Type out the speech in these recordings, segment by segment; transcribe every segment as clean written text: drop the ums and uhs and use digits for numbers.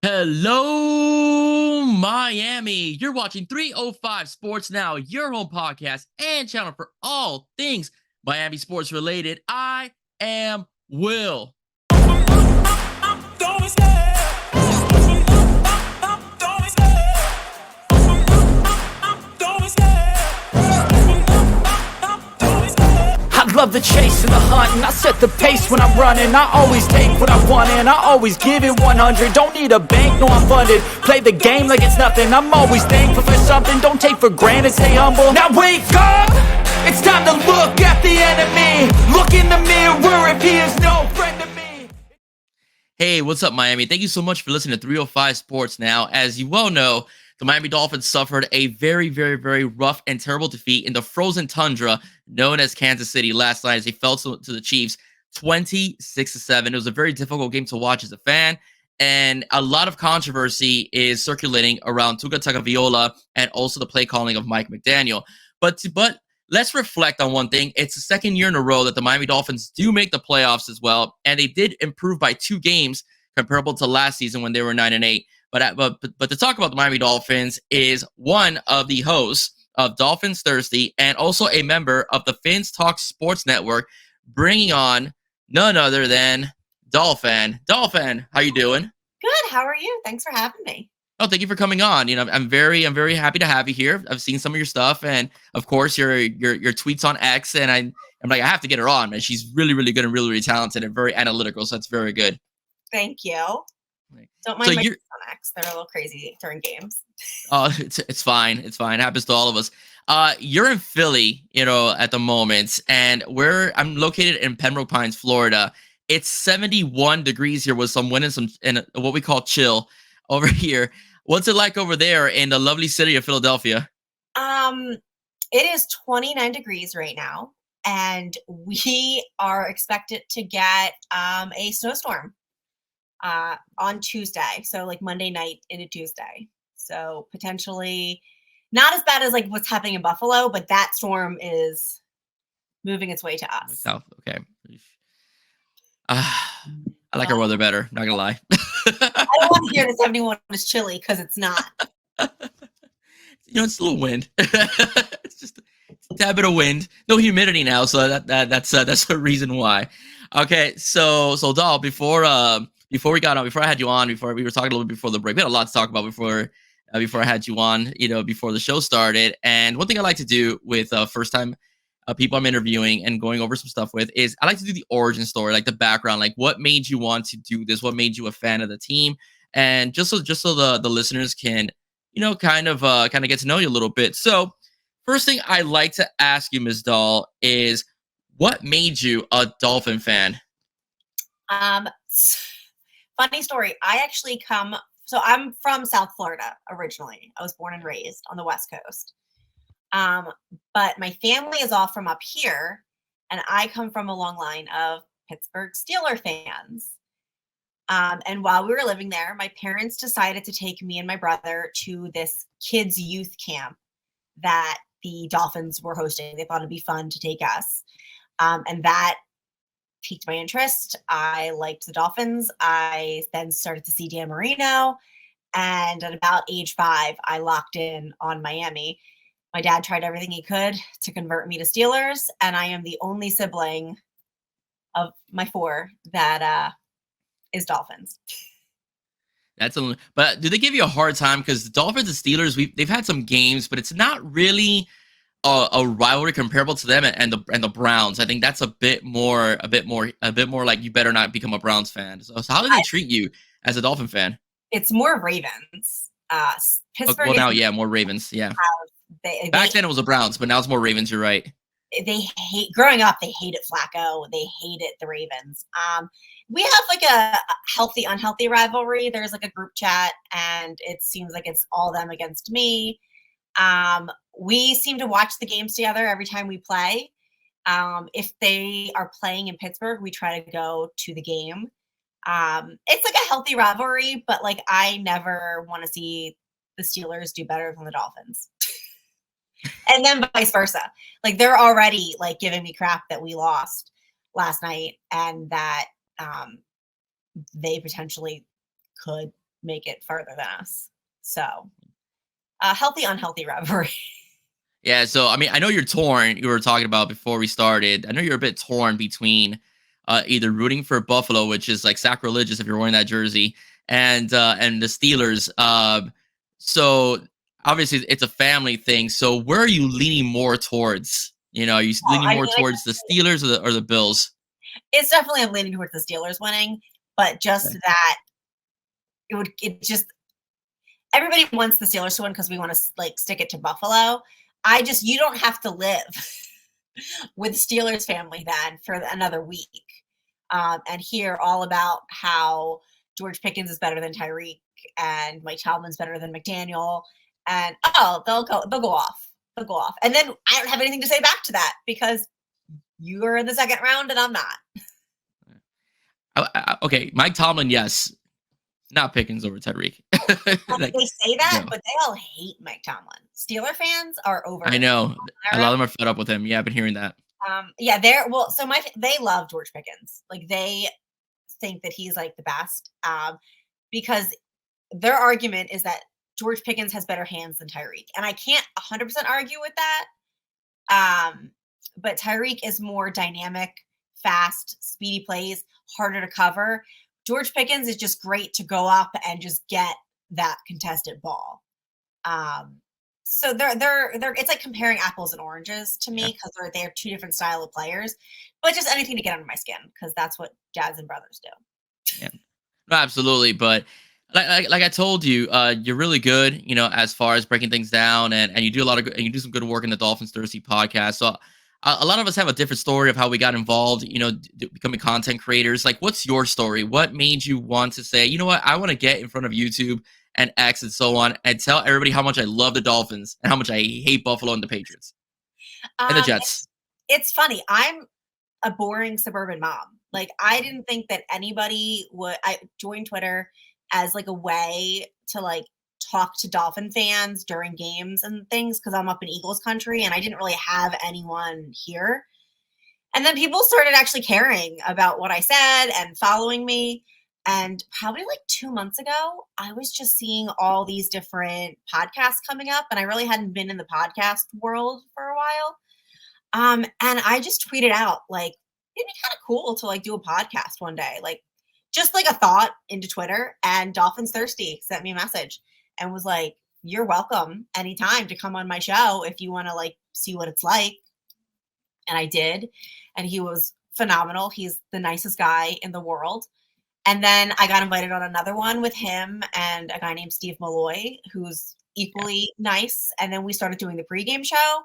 Hello, Miami. You're watching 305 Sports Now, your home podcast and channel for all things Miami sports related. I am Will. I love the chase and the hunt, and I set the pace when I'm running. I always take what I want and I always give it 100. Don't need a bank, no, I'm funded. Play the game like it's nothing. I'm always thankful for something. Don't take for granted, stay humble. Now wake up! It's time to look at the enemy. Look in the mirror if he is no friend to me. Hey, what's up, Miami? Thank you so much for listening to 305 Sports Now. As you well know, the Miami Dolphins suffered a very rough and terrible defeat in the frozen tundra known as Kansas City last night as they fell to the Chiefs 26-7. It was a very difficult game to watch as a fan, and a lot of controversy is circulating around Tua Tagovailoa and also the play calling of Mike McDaniel. But let's reflect on one thing. It's the second year in a row that the Miami Dolphins do make the playoffs as well, and they did improve by 2 games comparable to last season when they were 9-8. But to talk about the Miami Dolphins is one of the hosts of Dolphins Thursday and also a member of the Fins Talk Sports Network, bringing on none other than Dolphin. Dolphin, how you doing? Good. How are you? Thanks for having me. Oh, thank you for coming on. I'm very happy to have you here. I've seen some of your stuff, and of course your tweets on X, and I'm like, I have to get her on, man. She's really good and really talented and very analytical, so that's very good. Thank you. Don't mind my on X. They're a little crazy during games. Oh, it's fine. It's fine. It happens to all of us. You're in Philly, at the moment, and I'm located in Pembroke Pines, Florida. It's 71 degrees here with some wind and what we call chill over here. What's it like over there in the lovely city of Philadelphia? It is 29 degrees right now, and we are expected to get a snowstorm on Tuesday. So like Monday night into Tuesday. So potentially not as bad as like what's happening in Buffalo, but that storm is moving its way to us. South, okay. I like our weather better, not gonna lie. I don't want to hear that 71 is chilly because it's not. It's a little wind. It's just a tad bit of wind. No humidity now, so that's the reason why. Okay, so Doll, before I had you on, before we were talking a little bit before the break, we had a lot to talk about before I had you on, before the show started. And one thing I like to do with first time people I'm interviewing and going over some stuff with is I like to do the origin story, like the background, like what made you want to do this, what made you a fan of the team, and just so the listeners can kind of get to know you a little bit. So first thing I like to ask you, Ms. Doll, is what made you a Dolphin fan? Funny story. I'm from South Florida originally. I was born and raised on the West Coast. But my family is all from up here, and I come from a long line of Pittsburgh Steelers fans. And while we were living there, my parents decided to take me and my brother to this kids' youth camp that the Dolphins were hosting. They thought it'd be fun to take us. And that piqued my interest. I liked the Dolphins. I then started to see Dan Marino. And at about age 5, I locked in on Miami. My dad tried everything he could to convert me to Steelers, and I am the only sibling of my 4 that is Dolphins. But do they give you a hard time? Because the Dolphins and Steelers, they've had some games, but it's not really a rivalry comparable to them and the Browns. I think that's a bit more like you better not become a Browns fan. So how do they treat you as a Dolphin fan? It's more Ravens. Pittsburgh. Well, now, yeah, more Ravens. Yeah. Back then it was the Browns, but now it's more Ravens. You're right. Growing up, they hated Flacco. They hated the Ravens. We have like a healthy, unhealthy rivalry. There's like a group chat, and it seems like it's all them against me. We seem to watch the games together every time we play. If they are playing in Pittsburgh, we try to go to the game. It's like a healthy rivalry, but like I never want to see the Steelers do better than the Dolphins. And then vice versa. Like they're already like giving me crap that we lost last night and that they potentially could make it further than us. So, healthy, unhealthy rivalry. Yeah, so I mean, I know you're torn. You were talking about before we started. I know you're a bit torn between either rooting for Buffalo, which is like sacrilegious if you're wearing that jersey, and the Steelers. So obviously it's a family thing. So where are you leaning more towards? Are you Oh, leaning I mean, more towards the Steelers or the Bills? it's definitely I'm leaning towards the Steelers winning, but just Okay. that it just everybody wants the Steelers to win because we want to like stick it to Buffalo. You don't have to live with Steelers family then for another week, and hear all about how George Pickens is better than Tyreek and Mike Tomlin's better than McDaniel, and they'll go off, and then I don't have anything to say back to that because you are in the second round and I'm not. Okay, Mike Tomlin, yes, not Pickens over Tyreek. Like, They say that, no. but they all hate Mike Tomlin. Steeler fans are over I Tomlin know a lot era. of them are fed up with him. Yeah, I've been hearing that. Yeah, they're well. So they love George Pickens. Like they think that he's like the best. Because their argument is that George Pickens has better hands than Tyreek, and I can't 100% argue with that. But Tyreek is more dynamic, fast, speedy plays, harder to cover. George Pickens is just great to go up and just get that contested ball. Um, so they're it's like comparing apples and oranges to Yeah, me because they're two different style of players, but just anything to get under my skin because that's what dads and brothers do. yeah. No, absolutely. But like I told you, you're really good. As far as breaking things down, and you do a lot of and you do some good work in the Dolphins Thirsty podcast. So a lot of us have a different story of how we got involved. Becoming content creators. Like, what's your story? What made you want to say, you know what, I want to get in front of YouTube and X and so on, and tell everybody how much I love the Dolphins and how much I hate Buffalo and the Patriots and the Um, Jets. it's funny. I'm a boring suburban mom. Like I didn't think that anybody would I joined Twitter as like a way to like talk to Dolphin fans during games and things because I'm up in Eagles country and I didn't really have anyone here. And then people started actually caring about what I said and following me. And probably like 2 months ago, I was just seeing all these different podcasts coming up, and I really hadn't been in the podcast world for a while. And I just tweeted out like it'd be kind of cool to like do a podcast one day, like just like a thought into Twitter. And Dolphins Thirsty sent me a message and was like, "You're welcome anytime to come on my show if you want to like see what it's like." And I did, and he was phenomenal. He's the nicest guy in the world. And then I got invited on another one with him and a guy named Steve Malloy, who's equally nice. And then we started doing the pregame show.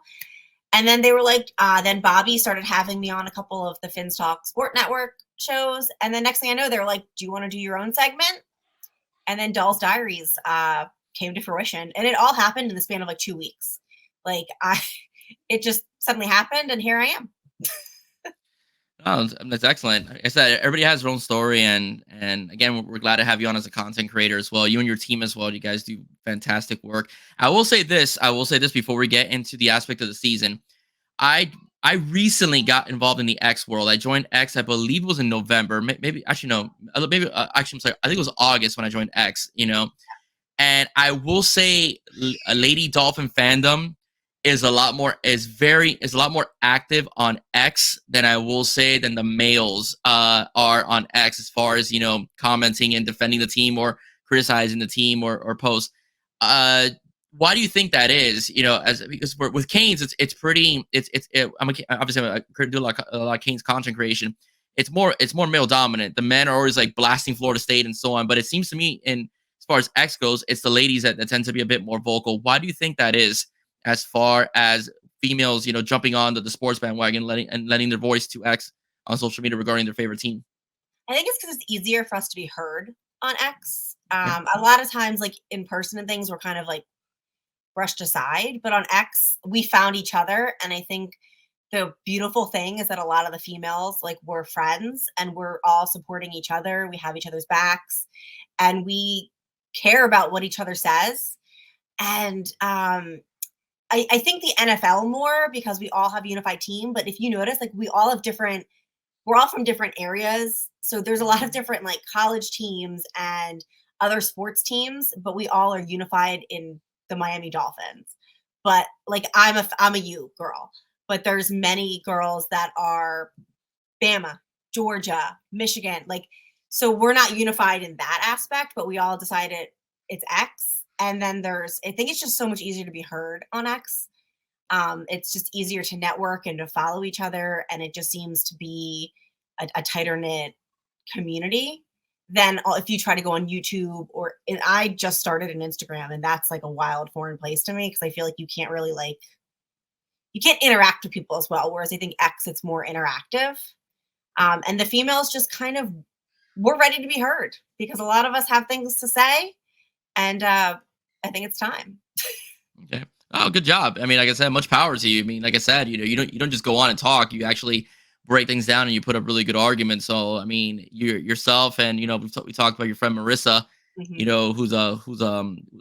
And then they were like, then Bobby started having me on a couple of the Finns Talk Sport Network shows. And then next thing I know, they were like, do you want to do your own segment? And then Doll's Diaries came to fruition. And it all happened in the span of like 2 weeks. It just suddenly happened. And here I am. Oh, that's excellent. Like I said, everybody has their own story, and again, we're glad to have you on as a content creator as well. You and your team as well. You guys do fantastic work. I will say this. I will say this before we get into the aspect of the season. I recently got involved in the X world. I joined X. I believe it was in November. Maybe actually no. Maybe actually I'm sorry. I think it was August when I joined X. And I will say, a Lady Dolphin fandom is a lot more active on X than I will say than the males are on X as far as commenting and defending the team or criticizing the team or posts. Why do you think that is? Because with Canes, it's pretty. Obviously I do a lot of Canes content creation. It's more male dominant. The men are always like blasting Florida State and so on. But it seems to me, in as far as X goes, it's the ladies that tend to be a bit more vocal. Why do you think that is? As far as females, jumping on the sports bandwagon, letting their voice to X on social media regarding their favorite team. I think it's because it's easier for us to be heard on X. Yeah. A lot of times, like in person and things, we're kind of like brushed aside. But on X, we found each other. And I think the beautiful thing is that a lot of the females, like, we're friends and we're all supporting each other. We have each other's backs and we care about what each other says. And I think the NFL more because we all have a unified team. But if you notice, like we're all from different areas. So there's a lot of different like college teams and other sports teams, but we all are unified in the Miami Dolphins. But like I'm a U girl, but there's many girls that are Bama, Georgia, Michigan, like so we're not unified in that aspect, but we all decided it's X. And then I think it's just so much easier to be heard on X. It's just easier to network and to follow each other, and it just seems to be a tighter knit community than if you try to go on YouTube and I just started an Instagram, and that's like a wild foreign place to me because I feel like you can't really you can't interact with people as well. Whereas I think X, it's more interactive. And the females just kind of we're ready to be heard because a lot of us have things to say, and I think it's time. Okay. Oh, good job. I mean, like I said, much power to you. I mean, like I said, you don't just go on and talk. You actually break things down and you put up really good arguments. So, I mean, yourself and we talked about your friend Marissa, Mhm. who's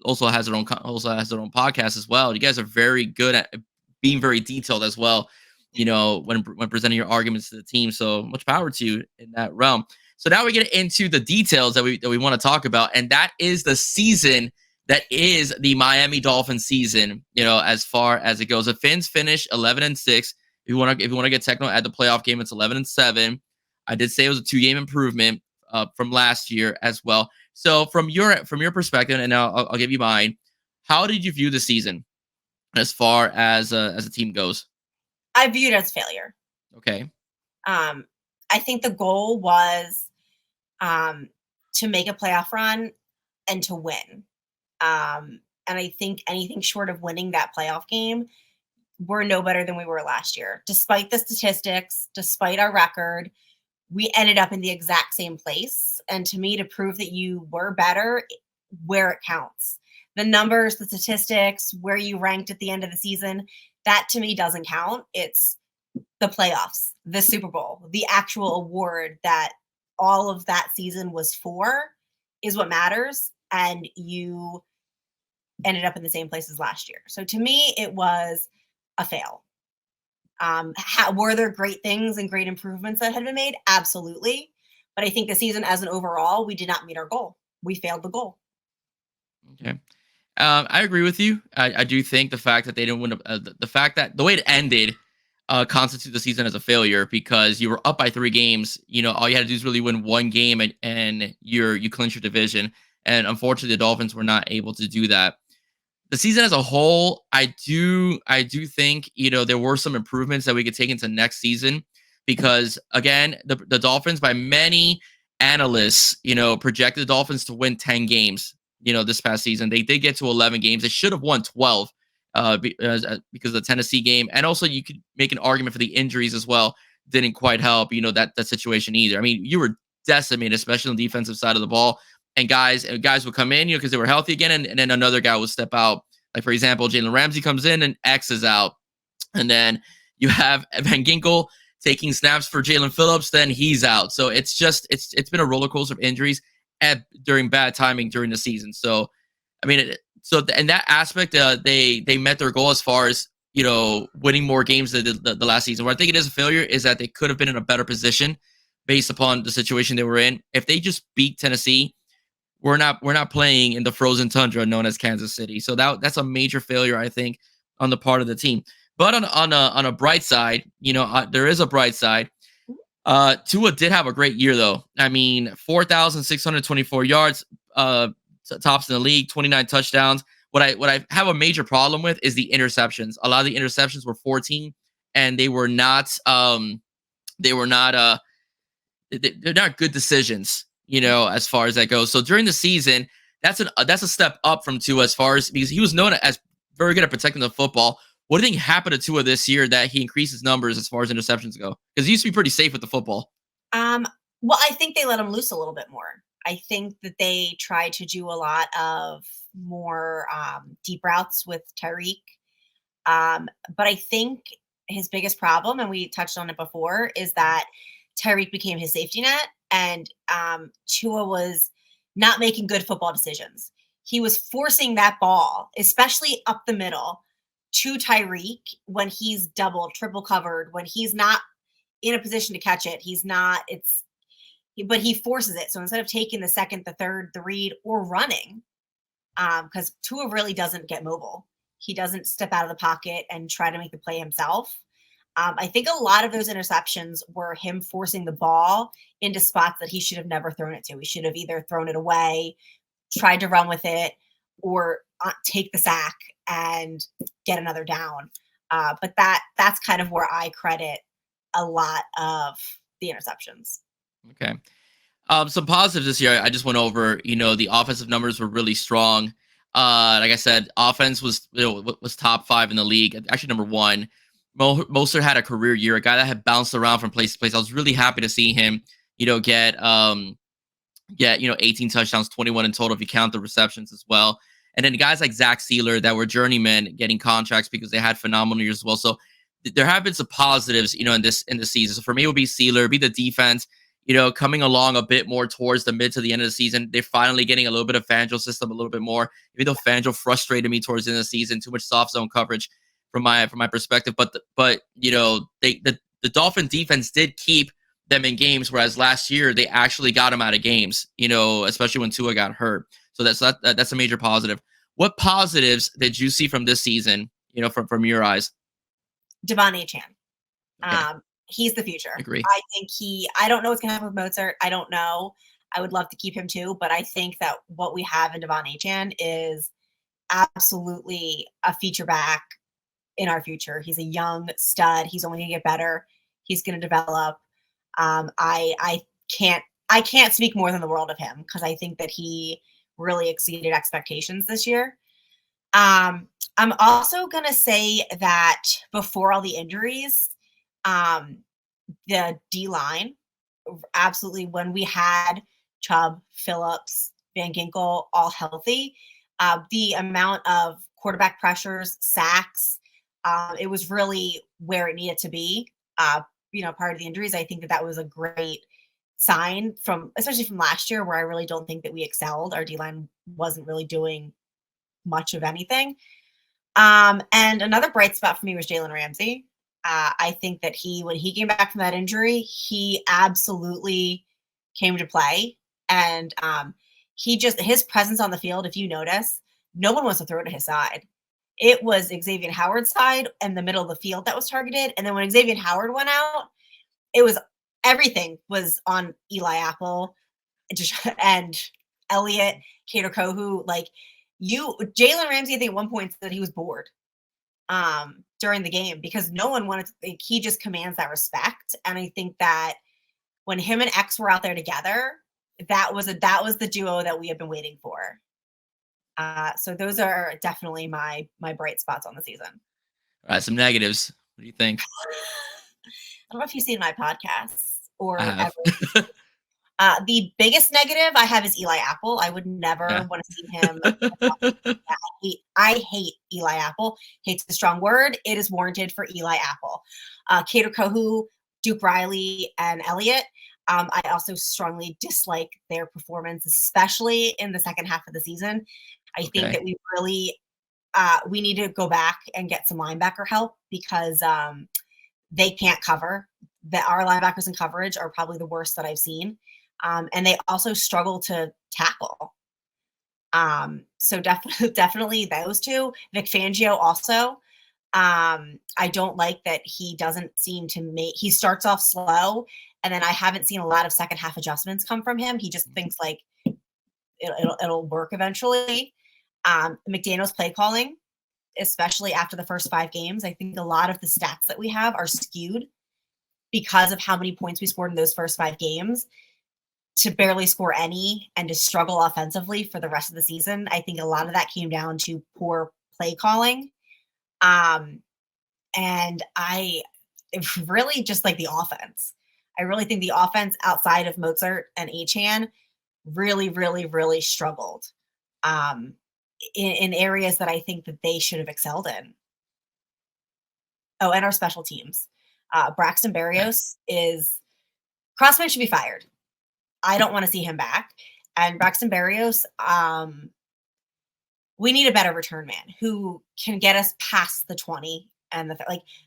also has her own podcast as well. You guys are very good at being very detailed as well. When presenting your arguments to the team. So much power to you in that realm. So now we get into the details that we want to talk about, and that is the season that is the Miami Dolphins season. As far as it goes, the Fins finish 11-6. If you want to get technical, at the playoff game, it's 11-7. I did say it was a 2-game improvement from last year as well. So from your perspective, and I'll give you mine. How did you view the season as far as a team goes? I view it as failure. Okay. I think the goal was to make a playoff run and to win. And I think anything short of winning that playoff game, we're no better than we were last year. Despite the statistics, despite our record, we ended up in the exact same place. And to me, to prove that you were better, where it counts. The numbers, the statistics, where you ranked at the end of the season, that to me doesn't count. It's the playoffs, the Super Bowl, the actual award that all of that season was for is what matters. And you ended up in the same place as last year. So to me, it was a fail. Were there great things and great improvements that had been made? Absolutely. But I think the season as an overall, we did not meet our goal. We failed the goal. Okay. I agree with you. I do think the fact that they didn't win, the fact that the way it ended, constitutes the season as a failure because you were up by 3 games. All you had to do is really win 1 game and you clinch your division. And unfortunately, the Dolphins were not able to do that. The season as a whole, I do think there were some improvements that we could take into next season because again, the Dolphins, by many analysts, projected the Dolphins to win 10 games. This past season they did get to 11 games. They should have won 12 because of the Tennessee game, and also you could make an argument for the injuries as well. Didn't quite help that situation either. I mean, you were decimated, especially on the defensive side of the ball. And guys would come in, because they were healthy again, and then another guy would step out. Like for example, Jalen Ramsey comes in and X is out, and then you have Van Ginkel taking snaps for Jalen Phillips, then he's out. So it's been a roller coaster of injuries during bad timing during the season. So I mean, in that aspect, they met their goal as far as winning more games than the last season. Where I think it is a failure is that they could have been in a better position based upon the situation they were in. If they just beat Tennessee, we're not playing in the frozen tundra known as Kansas City. So that's a major failure, I think, on the part of the team. But on a bright side, there is a bright side. Tua did have a great year, though. I mean, 4,624 yards, tops in the league, 29 touchdowns. What I have a major problem with is the interceptions. A lot of the interceptions were 14, and they're not good decisions, as far as that goes. So during the season, that's a step up from Tua as far as, because he was known as very good at protecting the football. What do you think happened to Tua this year that he increased his numbers as far as interceptions go? Because he used to be pretty safe with the football. Well, I think they let him loose a little bit more. I think that they tried to do a lot of more deep routes with Tyreek. But I think his biggest problem, and we touched on it before, is that Tyreek became his safety net, and Tua was not making good football decisions. He was forcing that ball, especially up the middle, to Tyreek when he's double, triple covered, when he's not in a position to catch it. but he forces it. So instead of taking the second, the third, the read, or running, because Tua really doesn't get mobile. He doesn't step out of the pocket and try to make the play himself. I think a lot of those interceptions were him forcing the ball into spots that he should have never thrown it to. He should have either thrown it away, tried to run with it, or take the sack and get another down. But that's kind of where I credit a lot of the interceptions. Okay. Some positives this year. I just went over. The offensive numbers were really strong. Like I said, offense was top 5 in the league. Actually, number 1. Mostert had a career year. A guy that had bounced around from place to place. I was really happy to see him. Get 18 touchdowns, 21 in total if you count the receptions as well. And then guys like Zach Sealer that were journeymen getting contracts because they had phenomenal years as well. So there have been some positives, in this season. So for me, it would be Sealer, be the defense. Coming along a bit more towards the mid to the end of the season. They're finally getting a little bit of Fangio's system a little bit more, even though Fangio frustrated me towards the end of the season, too much soft zone coverage from my perspective. But the Dolphin defense did keep them in games, whereas last year they actually got them out of games, especially when Tua got hurt. So that's a major positive. What positives did you see from this season, from your eyes? Devon Achane. Okay. He's the future. Agree. I think I don't know what's going to happen with Mozart. I don't know. I would love to keep him too, but I think that what we have in Devon Achane is absolutely a feature back in our future. He's a young stud. He's only going to get better. He's going to develop. I can't speak more than the world of him because I think that he really exceeded expectations this year. I'm also going to say that before all the injuries, the D-line, absolutely, when we had Chubb, Phillips, Van Ginkel all healthy, the amount of quarterback pressures, sacks, it was really where it needed to be. Prior to the injuries, I think that was a great sign especially from last year, where I really don't think that we excelled. Our D-line wasn't really doing much of anything. And another bright spot for me was Jalen Ramsey. I think that when he came back from that injury, he absolutely came to play. And his presence on the field, if you notice, no one wants to throw to his side. It was Xavier Howard's side and the middle of the field that was targeted. And then when Xavier Howard went out, everything was on Eli Apple and Elliott, Kader Kohou. Jalen Ramsey, I think at one point said he was bored during the game because no one wanted to think. He just commands that respect. And I think that when him and X were out there together, that was the duo that we had been waiting for. So those are definitely my bright spots on the season. All right, some negatives. What do you think? I don't know if you've seen my podcasts or I have. ever. The biggest negative I have is Eli Apple. I would never want to see him. I hate Eli Apple. Hate's a strong word. It is warranted for Eli Apple. Kader Kohou, Duke Riley, and Elliott. I also strongly dislike their performance, especially in the second half of the season. I think that we really we need to go back and get some linebacker help because they can't cover. Our linebackers in coverage are probably the worst that I've seen. And they also struggle to tackle. So definitely those two. Vic Fangio also. I don't like that he doesn't seem to he starts off slow, and then I haven't seen a lot of second half adjustments come from him. He just thinks like it'll work eventually. McDaniel's play calling, especially after the first 5 games, I think a lot of the stats that we have are skewed because of how many points we scored in those first 5 games. To barely score any and to struggle offensively for the rest of the season. I think a lot of that came down to poor play calling. And I really just like the offense. I really think the offense outside of Mozart and Achane really, really, really struggled in areas that I think that they should have excelled in. Oh, and our special teams. Braxton Berrios Crossman should be fired. I don't want to see him back. And Braxton Berrios, we need a better return man who can get us past the 20 and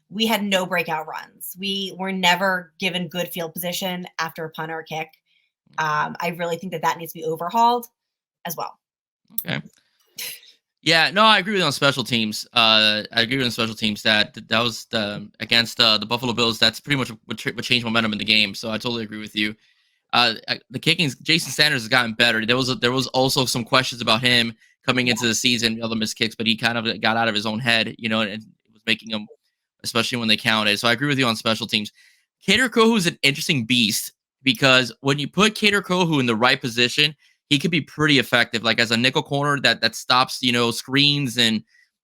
we had no breakout runs. We were never given good field position after a punt or a kick. I really think that needs to be overhauled as well. Okay. Yeah, no, I agree with you on special teams. I agree with you on special teams that was against the Buffalo Bills. That's pretty much what changed momentum in the game. So I totally agree with you. The kicking, Jason Sanders has gotten better. There was also some questions about him coming into the season, other missed kicks, but he kind of got out of his own head, and it was making them, especially when they counted. So I agree with you on special teams. Kader Kohu is an interesting beast because when you put Kader Kohu in the right position, he could be pretty effective, like as a nickel corner that stops, screens and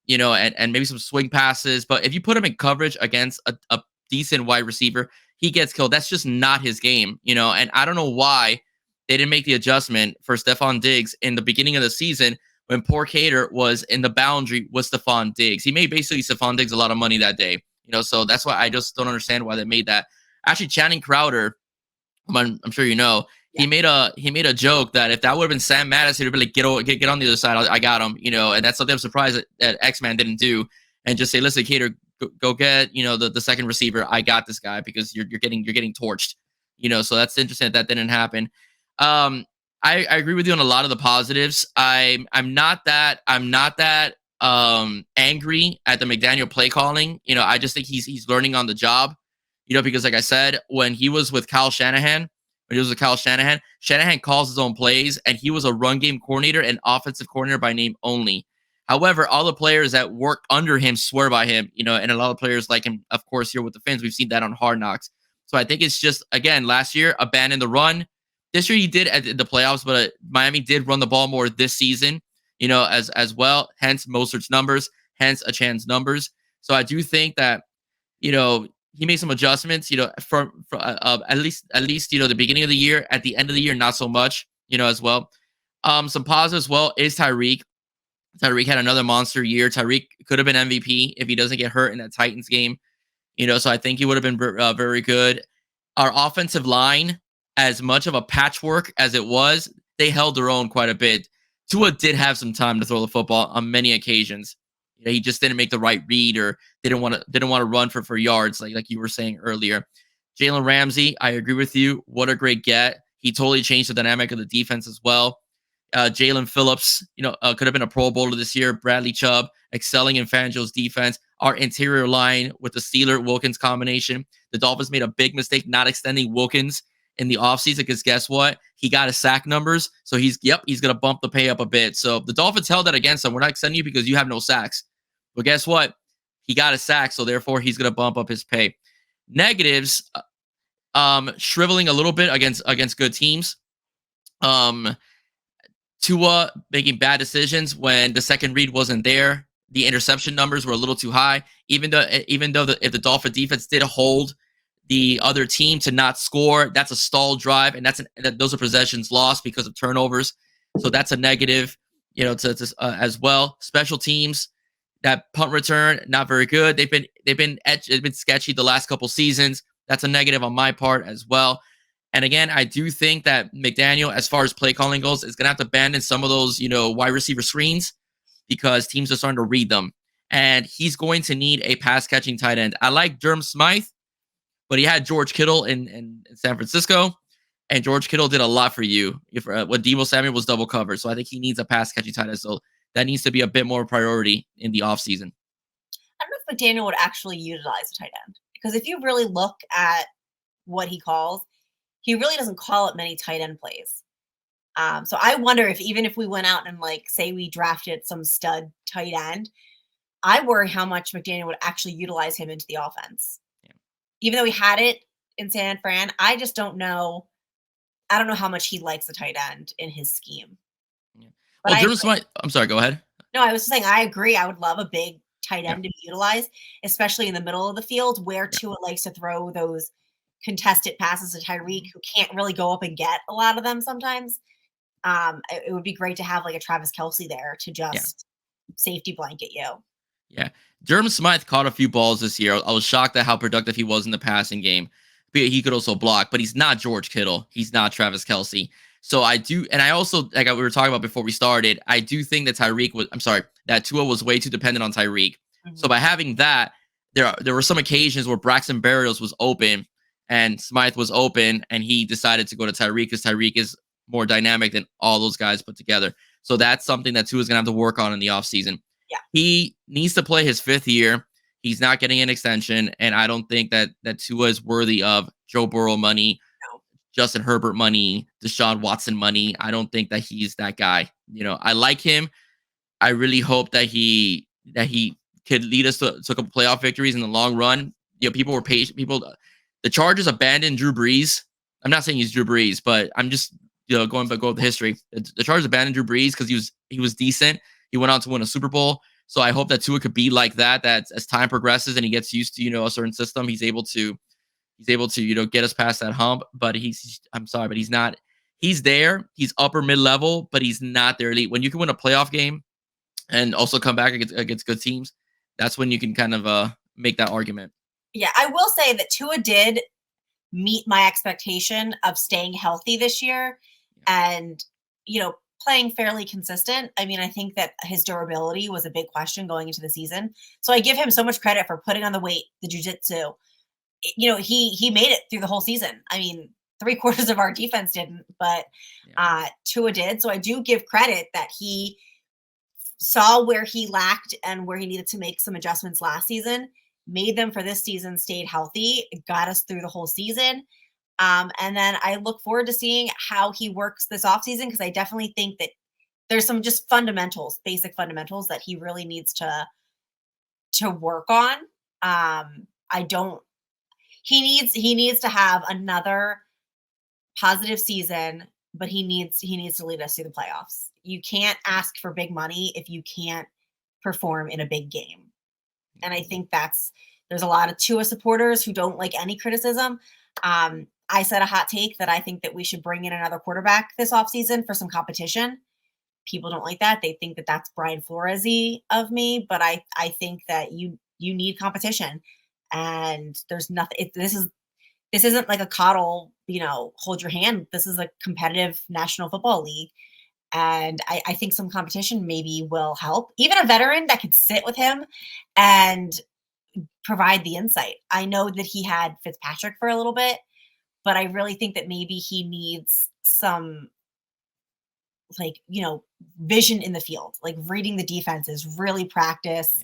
and maybe some swing passes. But if you put him in coverage against a decent wide receiver, he gets killed. That's just not his game, and I don't know why they didn't make the adjustment for Stephon Diggs in the beginning of the season when poor Kader was in the boundary with Stephon Diggs. He made basically Stephon Diggs a lot of money that day, so that's why I just don't understand why they made that. Actually, Channing Crowder, I'm sure he made a joke that if that would have been Sam Madison, he'd be like, get on the other side. I got him, and that's something I'm surprised that X-Man didn't do, and just say, listen, Kader, go get the second receiver. I got this guy because you're getting torched, So that's interesting that didn't happen. I agree with you on a lot of the positives. I'm not that angry at the McDaniel play calling. I just think he's learning on the job. Because like I said, when he was with Kyle Shanahan, Shanahan calls his own plays, and he was a run game coordinator and offensive coordinator by name only. However, all the players that work under him swear by him, and a lot of players like him, of course, here with the Fins. We've seen that on Hard Knocks. So I think it's just, again, last year, abandon the run. This year he did at the playoffs, but Miami did run the ball more this season, as well. Hence Mostert's numbers, hence Achan's numbers. So I do think that, he made some adjustments, from at least the beginning of the year. At the end of the year, not so much, as well. Some positives as well is Tyreek. Tyreek had another monster year. Tyreek could have been MVP if he doesn't get hurt in that Titans game. So I think he would have been very good. Our offensive line, as much of a patchwork as it was, they held their own quite a bit. Tua did have some time to throw the football on many occasions. He just didn't make the right read or didn't want to run for yards like you were saying earlier. Jalen Ramsey, I agree with you. What a great get. He totally changed the dynamic of the defense as well. Jalen Phillips, could have been a Pro Bowler this year. Bradley Chubb excelling in Fangio's defense. Our interior line with the Steeler-Wilkins combination. The Dolphins made a big mistake not extending Wilkins in the offseason because guess what? He got his sack numbers. So he's going to bump the pay up a bit. So the Dolphins held that against him. We're not extending you because you have no sacks. But guess what? He got a sack, so therefore he's going to bump up his pay. Negatives, shriveling a little bit against good teams. Tua making bad decisions when the second read wasn't there. The interception numbers were a little too high. Even though if the Dolphin defense did hold the other team to not score, that's a stalled drive, and those are possessions lost because of turnovers. So that's a negative, as well. Special teams, that punt return not very good. They've been sketchy the last couple seasons. That's a negative on my part as well. And again, I do think that McDaniel, as far as play calling goes, is going to have to abandon some of those, wide receiver screens because teams are starting to read them. And he's going to need a pass catching tight end. I like Durham Smythe, but he had George Kittle in San Francisco, and George Kittle did a lot for you when Deebo Samuel was double covered. So I think he needs a pass catching tight end. So that needs to be a bit more priority in the offseason. I don't know if McDaniel would actually utilize a tight end because if you really look at what he calls, he really doesn't call it many tight end plays. So I wonder if we went out and say we drafted some stud tight end, I worry how much McDaniel would actually utilize him into the offense. Yeah. Even though he had it in San Fran, I just don't know. I don't know how much he likes the tight end in his scheme. Yeah. Well, I'm sorry, go ahead. No, I was just saying, I agree. I would love a big tight end to be utilized, especially in the middle of the field where Tua likes to throw those contested passes to Tyreek, who can't really go up and get a lot of them sometimes. It would be great to have a Travis Kelce there to just safety blanket you. Yeah. Durham Smythe caught a few balls this year. I was shocked at how productive he was in the passing game. He could also block, but he's not George Kittle. He's not Travis Kelce. So I do, and I also, like we were talking about before we started, I do think that that Tua was way too dependent on Tyreek. Mm-hmm. So by having that, there were some occasions where Braxton Berrios was open, and Smythe was open, and he decided to go to Tyreek because Tyreek is more dynamic than all those guys put together. So that's something that Tua's gonna have to work on in the offseason. Yeah. He needs to play his 5th year. He's not getting an extension, and I don't think that Tua is worthy of Joe Burrow money, No. Justin Herbert money, Deshaun Watson money. I don't think that he's that guy. I like him. I really hope that he could lead us to a couple playoff victories in the long run. People were patient. The Chargers abandoned Drew Brees. I'm not saying he's Drew Brees, but I'm just going with the history. The Chargers abandoned Drew Brees because he was decent. He went on to win a Super Bowl. So I hope that Tua could be like that. That as time progresses and he gets used to a certain system, he's able to get us past that hump. But I'm sorry, but he's not. He's there. He's upper mid level, but he's not there elite. When you can win a playoff game and also come back against good teams, that's when you can kind of make that argument. Yeah, I will say that Tua did meet my expectation of staying healthy this year and, playing fairly consistent. I mean, I think that his durability was a big question going into the season. So I give him so much credit for putting on the weight, the jiu-jitsu. He made it through the whole season. I mean, 3/4 of our defense didn't, but Tua did. So I do give credit that he saw where he lacked and where he needed to make some adjustments last season, made them for this season, stayed healthy, got us through the whole season. And then I look forward to seeing how he works this offseason, because I definitely think that there's some just basic fundamentals that he really needs to work on. He needs to have another positive season, but he needs to lead us through the playoffs. You can't ask for big money if you can't perform in a big game. And I think there's a lot of Tua supporters who don't like any criticism. I said a hot take that I think that we should bring in another quarterback this offseason for some competition. People don't like that. They think that that's Brian Flores-y of me, but I think that you need competition, and there's nothing. This isn't like a coddle, hold your hand. This is a competitive National Football League. And I think some competition maybe will help. Even a veteran that could sit with him and provide the insight. I know that he had Fitzpatrick for a little bit, but I really think that maybe he needs some, vision in the field, like reading the defenses, really practice,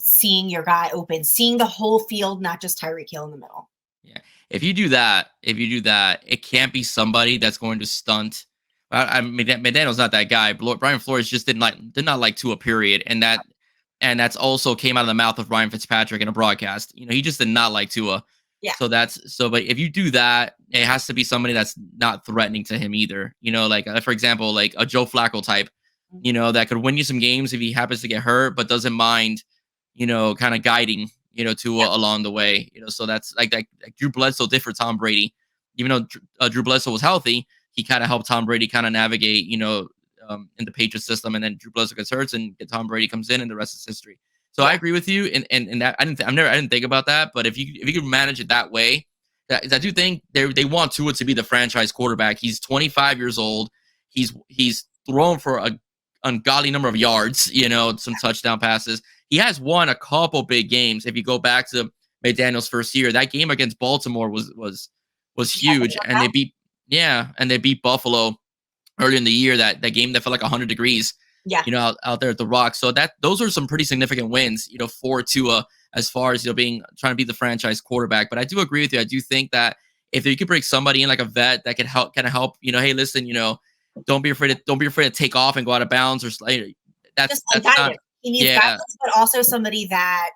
seeing your guy open, seeing the whole field, not just Tyreek Hill in the middle. Yeah. If you do that, it can't be somebody that's going to stunt. I mean, McDaniel's not that guy. Brian Flores just did not like Tua, period. And that's also came out of the mouth of Ryan Fitzpatrick in a broadcast. He just did not like Tua. Yeah. But if you do that, it has to be somebody that's not threatening to him either. For example, like a Joe Flacco type, that could win you some games if he happens to get hurt, but doesn't mind, kind of guiding, Tua along the way. So that's like Drew Bledsoe did for Tom Brady. Even though Drew Bledsoe was healthy, he kind of helped Tom Brady kind of navigate, in the Patriots system, and then Drew Bledsoe gets hurt, and Tom Brady comes in, and the rest is history. So I agree with you, and that I didn't think about that, but if you can manage it that way, I do think they want Tua to be the franchise quarterback. He's 25 years old. He's thrown for an ungodly number of yards, some touchdown passes. He has won a couple big games. If you go back to McDaniel's first year, that game against Baltimore was huge, and they beat Buffalo early in the year. That game that felt like 100 degrees. Yeah. Out there at the Rock. So those are some pretty significant wins, for Tua, as far as trying to be the franchise quarterback. But I do agree with you. I do think that if you could bring somebody in like a vet that could help, hey, listen, don't be afraid to take off and go out of bounds, or that's not. He needs guidance, but also somebody that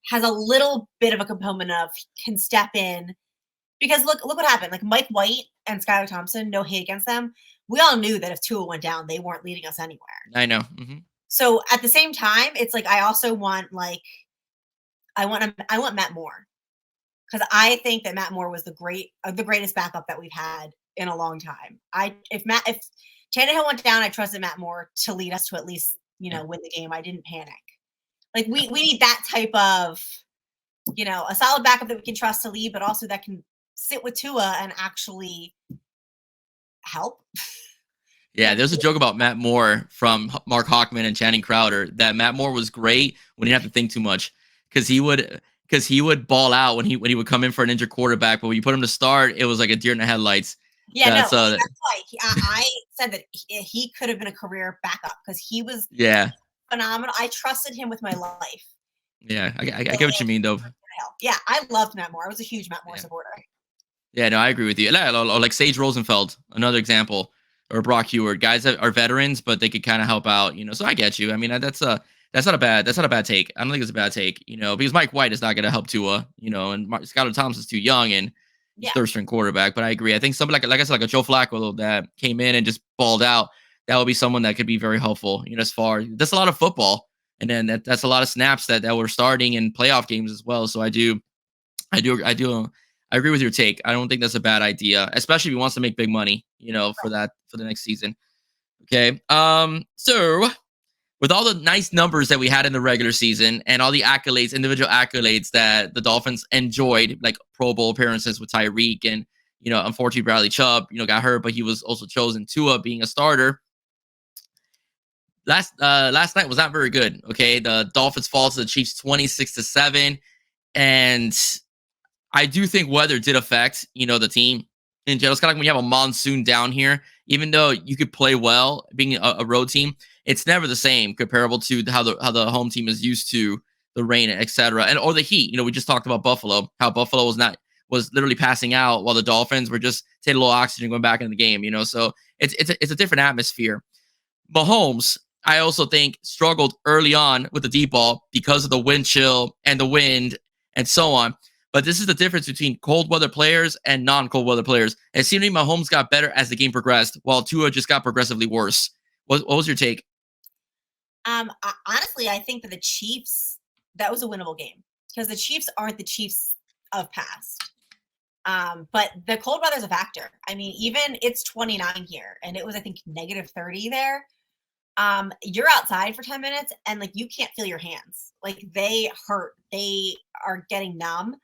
has a little bit of a component of can step in, because look what happened. Like Mike White and Skylar Thompson, no hate against them. We all knew that if Tua went down, they weren't leading us anywhere. I know. Mm-hmm. So at the same time, it's like I also want I want Matt Moore, because I think that Matt Moore was the greatest backup that we've had in a long time. If Tannehill went down, I trusted Matt Moore to lead us to at least win the game. I didn't panic. Like we need that type of a solid backup that we can trust to lead, but also that can sit with Tua and actually help. Yeah, there's a joke about Matt Moore from Mark Hawkman and Channing Crowder that Matt Moore was great when he didn't have to think too much, because he would because he would ball out when he would come in for an injured quarterback, but when you put him to start, it was like a deer in the headlights. Yeah, no, That's that's why I said that he could have been a career backup because he was yeah, phenomenal. I trusted him with my life. yeah. I So, get what you mean though. yeah, I loved Matt Moore. I was a huge Matt Moore Yeah. supporter. Yeah, no, I agree with you. Or like Sage Rosenfeld, another example, or Brock Heward, guys that are veterans, but they could kind of help out. So I get you. I mean, that's not a bad take. I don't think it's a bad take. Because Mike White is not going to help Tua. And Skylar Thompson's too young and he's Yeah. third string quarterback. But I agree. I think somebody like I said, like a Joe Flacco that came in and just balled out. That would be someone that could be very helpful. As far that's a lot of football, and then that's a lot of snaps that we're starting in playoff games as well. So I agree with your take. I don't think that's a bad idea, especially if he wants to make big money, for the next season. Okay. So with all the nice numbers that we had in the regular season and all the accolades, individual accolades that the Dolphins enjoyed, like Pro Bowl appearances with Tyreek and, unfortunately Bradley Chubb, got hurt, but he was also chosen Tua being a starter. Last night was not very good. Okay. The Dolphins fall to the Chiefs 26-7. And I do think weather did affect, the team in general. It's kind of like when you have a monsoon down here, even though you could play well being a road team, it's never the same comparable to how the home team is used to the rain, etc. Or the heat. We just talked about Buffalo, how Buffalo was literally passing out while the Dolphins were just taking a little oxygen going back into the game, so it's a different atmosphere. Mahomes, I also think, struggled early on with the deep ball because of the wind chill and the wind and so on. But this is the difference between cold weather players and non-cold weather players. And it seemed to me Mahomes got better as the game progressed, while Tua just got progressively worse. What was your take? Honestly, I think that the Chiefs, that was a winnable game because the Chiefs aren't the Chiefs of past. But the cold weather is a factor. I mean, even it's 29 here, and it was, I think, negative 30 there. You're outside for 10 minutes, and like you can't feel your hands. Like they hurt. They are getting numb.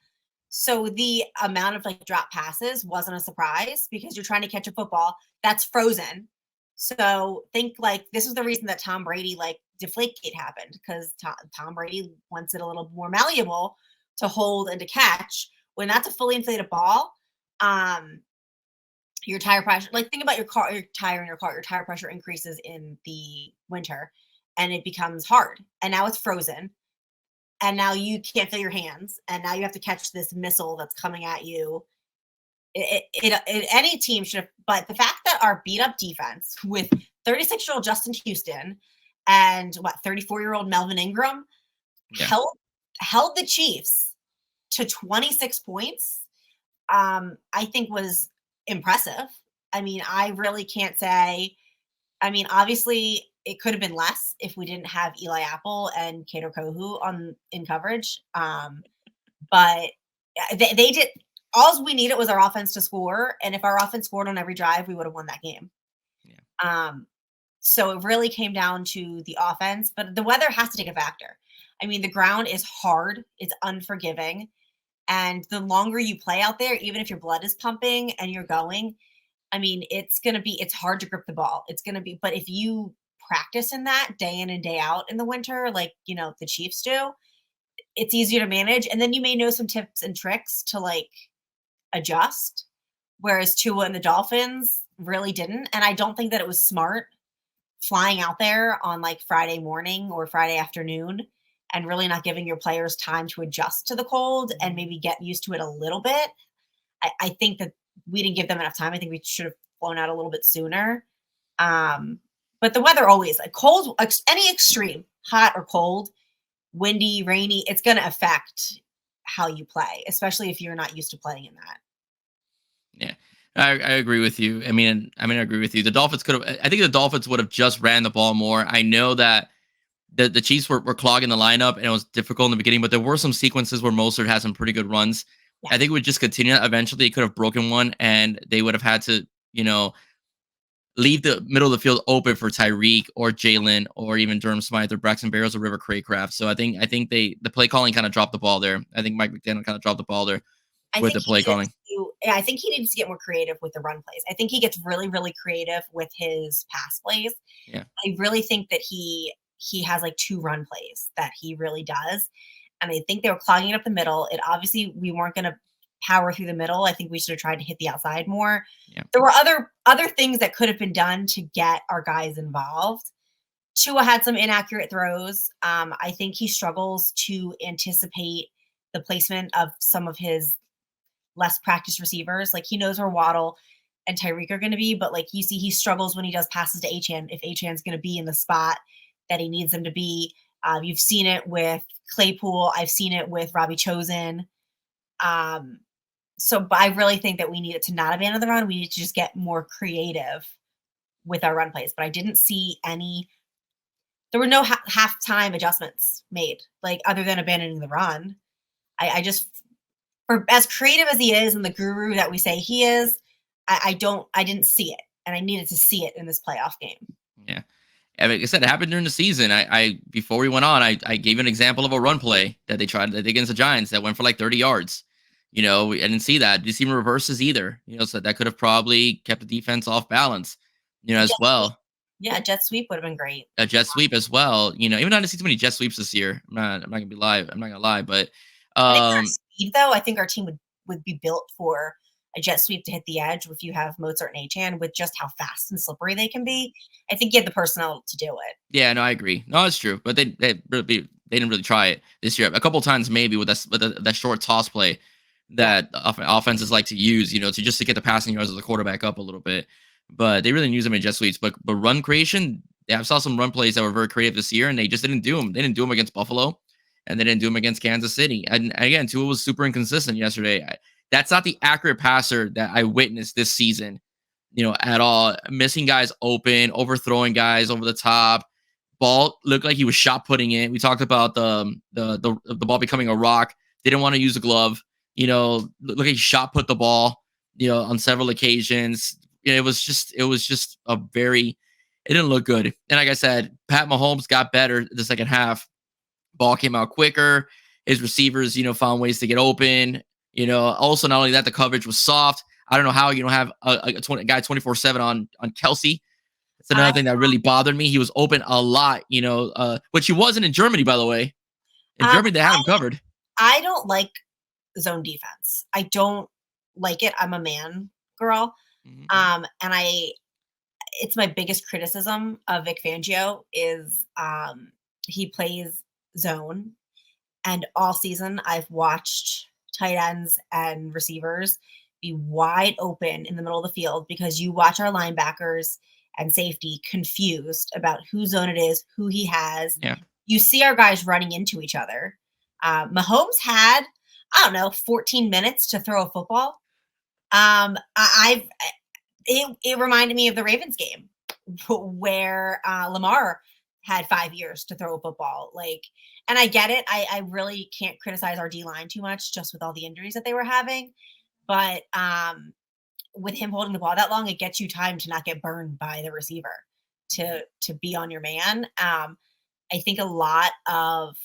So the amount of like drop passes wasn't a surprise because you're trying to catch a football that's frozen. So think like this is the reason that Tom Brady like Deflategate happened because Tom Brady wants it a little more malleable to hold and to catch. When that's a fully inflated ball, your tire pressure, like think about your tire pressure increases in the winter and it becomes hard. And now it's frozen. And now you can't feel your hands, and now you have to catch this missile that's coming at you. Any team should have, but the fact that our beat up defense with 36-year-old Justin Houston and 34-year-old Melvin Ingram held the Chiefs to 26 points, I think was impressive. I mean, I really can't say. I mean, obviously, it could have been less if we didn't have Eli Apple and Kato Kohu in coverage. But they did. All we needed was our offense to score, and if our offense scored on every drive, we would have won that game. Yeah. So it really came down to the offense, but the weather has to take a factor. I mean, the ground is hard; it's unforgiving, and the longer you play out there, even if your blood is pumping and you're going, I mean, it's hard to grip the ball. But if you practice in that day in and day out in the winter, like, the Chiefs do, it's easier to manage. And then you may know some tips and tricks to like adjust. Whereas Tua and the Dolphins really didn't. And I don't think that it was smart flying out there on like Friday morning or Friday afternoon and really not giving your players time to adjust to the cold and maybe get used to it a little bit. I think that we didn't give them enough time. I think we should have flown out a little bit sooner. But the weather always, like cold, any extreme, hot or cold, windy, rainy, it's going to affect how you play, especially if you're not used to playing in that. Yeah, I agree with you. I mean, I agree with you. The Dolphins I think the Dolphins would have just ran the ball more. I know that the Chiefs were clogging the lineup and it was difficult in the beginning, but there were some sequences where Mostert had some pretty good runs. Yeah. I think it would just continue. Eventually, it could have broken one, and they would have had to, leave the middle of the field open for Tyreek or Jalen or even Durham Smythe or Braxton Berrios or River Craycraft. So I think the play calling kind of dropped the ball there. I think Mike McDaniel kind of dropped the ball there with the play calling. I think he needs to get more creative with the run plays. I think he gets really, really creative with his pass plays. Yeah. I really think that he has like 2 run plays that he really does. and I think they were clogging up the middle. It obviously we weren't going to power through the middle. I think we should have tried to hit the outside more. Yeah. There were other things that could have been done to get our guys involved. Tua had some inaccurate throws. I think he struggles to anticipate the placement of some of his less practiced receivers. Like he knows where Waddle and Tyreek are going to be, but like you see, he struggles when he does passes to Achane. If Achane's going to be in the spot that he needs him to be, you've seen it with Claypool. I've seen it with Robbie Chosen. But I really think that we needed to not abandon the run. We need to just get more creative with our run plays. But I didn't see any. There were no halftime adjustments made, like other than abandoning the run. I just, for as creative as he is and the guru that we say he is, I didn't see it, and I needed to see it in this playoff game. Yeah. And like I said, it happened during the season. I before we went on, I gave an example of a run play that they tried against the Giants that went for like 30 yards. I didn't see that. Didn't see reverses either. So that could have probably kept the defense off balance. As well. Yeah, jet sweep would have been great. A jet sweep as well. Even though I didn't see too many jet sweeps this year. I'm not gonna be live. I'm not gonna lie, but speed though, I think our team would be built for a jet sweep to hit the edge if you have Mozart and Achane with just how fast and slippery they can be. I think you had the personnel to do it. Yeah, no, I agree. No, it's true, but they didn't really try it this year. A couple times maybe with that short toss play that offenses like to use, to get the passing yards of the quarterback up a little bit. But they really didn't use them in jet sweeps. But run creation, I saw some run plays that were very creative this year, and they just didn't do them. They didn't do them against Buffalo, and they didn't do them against Kansas City. And again, Tua was super inconsistent yesterday. That's not the accurate passer that I witnessed this season, at all. Missing guys open, overthrowing guys over the top. Ball looked like he was shot putting it. We talked about the ball becoming a rock. Didn't want to use a glove. Look like he shot put the ball, on several occasions. It was just it didn't look good. And like I said, Pat Mahomes got better the second half. Ball came out quicker. His receivers, found ways to get open. Also not only that, the coverage was soft. I don't know how you don't have a guy 24/7 on Kelsey. That's another thing that really bothered me. He was open a lot, which he wasn't in Germany, by the way. In Germany, they had him covered. I don't like zone defense. I don't like it. I'm a man girl. Mm-hmm. And it's my biggest criticism of Vic Fangio is he plays zone. And all season, I've watched tight ends and receivers be wide open in the middle of the field because you watch our linebackers and safety confused about whose zone it is, who he has. Yeah. You see our guys running into each other. Mahomes had, 14 minutes to throw a football. It reminded me of the Ravens game where Lamar had 5 years to throw a football. And I get it. I really can't criticize our D-line too much just with all the injuries that they were having. But with him holding the ball that long, it gets you time to not get burned by the receiver, to be on your man. I think a lot of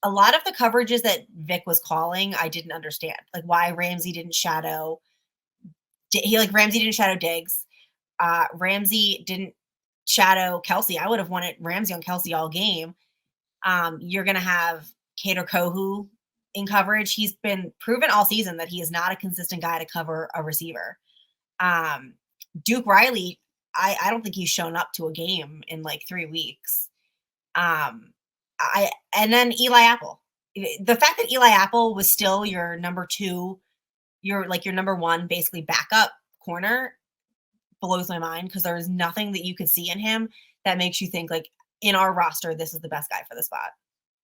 the coverages that Vic was calling, I didn't understand. Like why Ramsey didn't shadow. Ramsey didn't shadow Diggs. Ramsey didn't shadow Kelsey. I would have wanted Ramsey on Kelsey all game. You're going to have Kader Kohu in coverage. He's been proven all season that he is not a consistent guy to cover a receiver. Duke Riley, I don't think he's shown up to a game in 3 weeks. And then Eli Apple. The fact that Eli Apple was still your number 2, your number 1 basically backup corner blows my mind because there is nothing that you could see in him that makes you think in our roster, this is the best guy for the spot.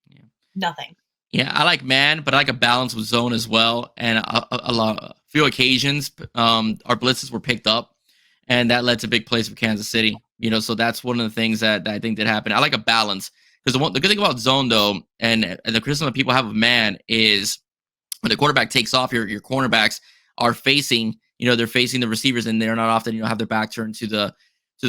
Yeah. Nothing. Yeah, I like man, but I like a balance with zone as well. And a few occasions, our blitzes were picked up, and that led to big plays for Kansas City. So that's one of the things that I think did happen. I like a balance because the good thing about zone though, and the criticism that people have of man is when the quarterback takes off, your cornerbacks are facing. They're facing the receivers, and they're not often have their back turned to the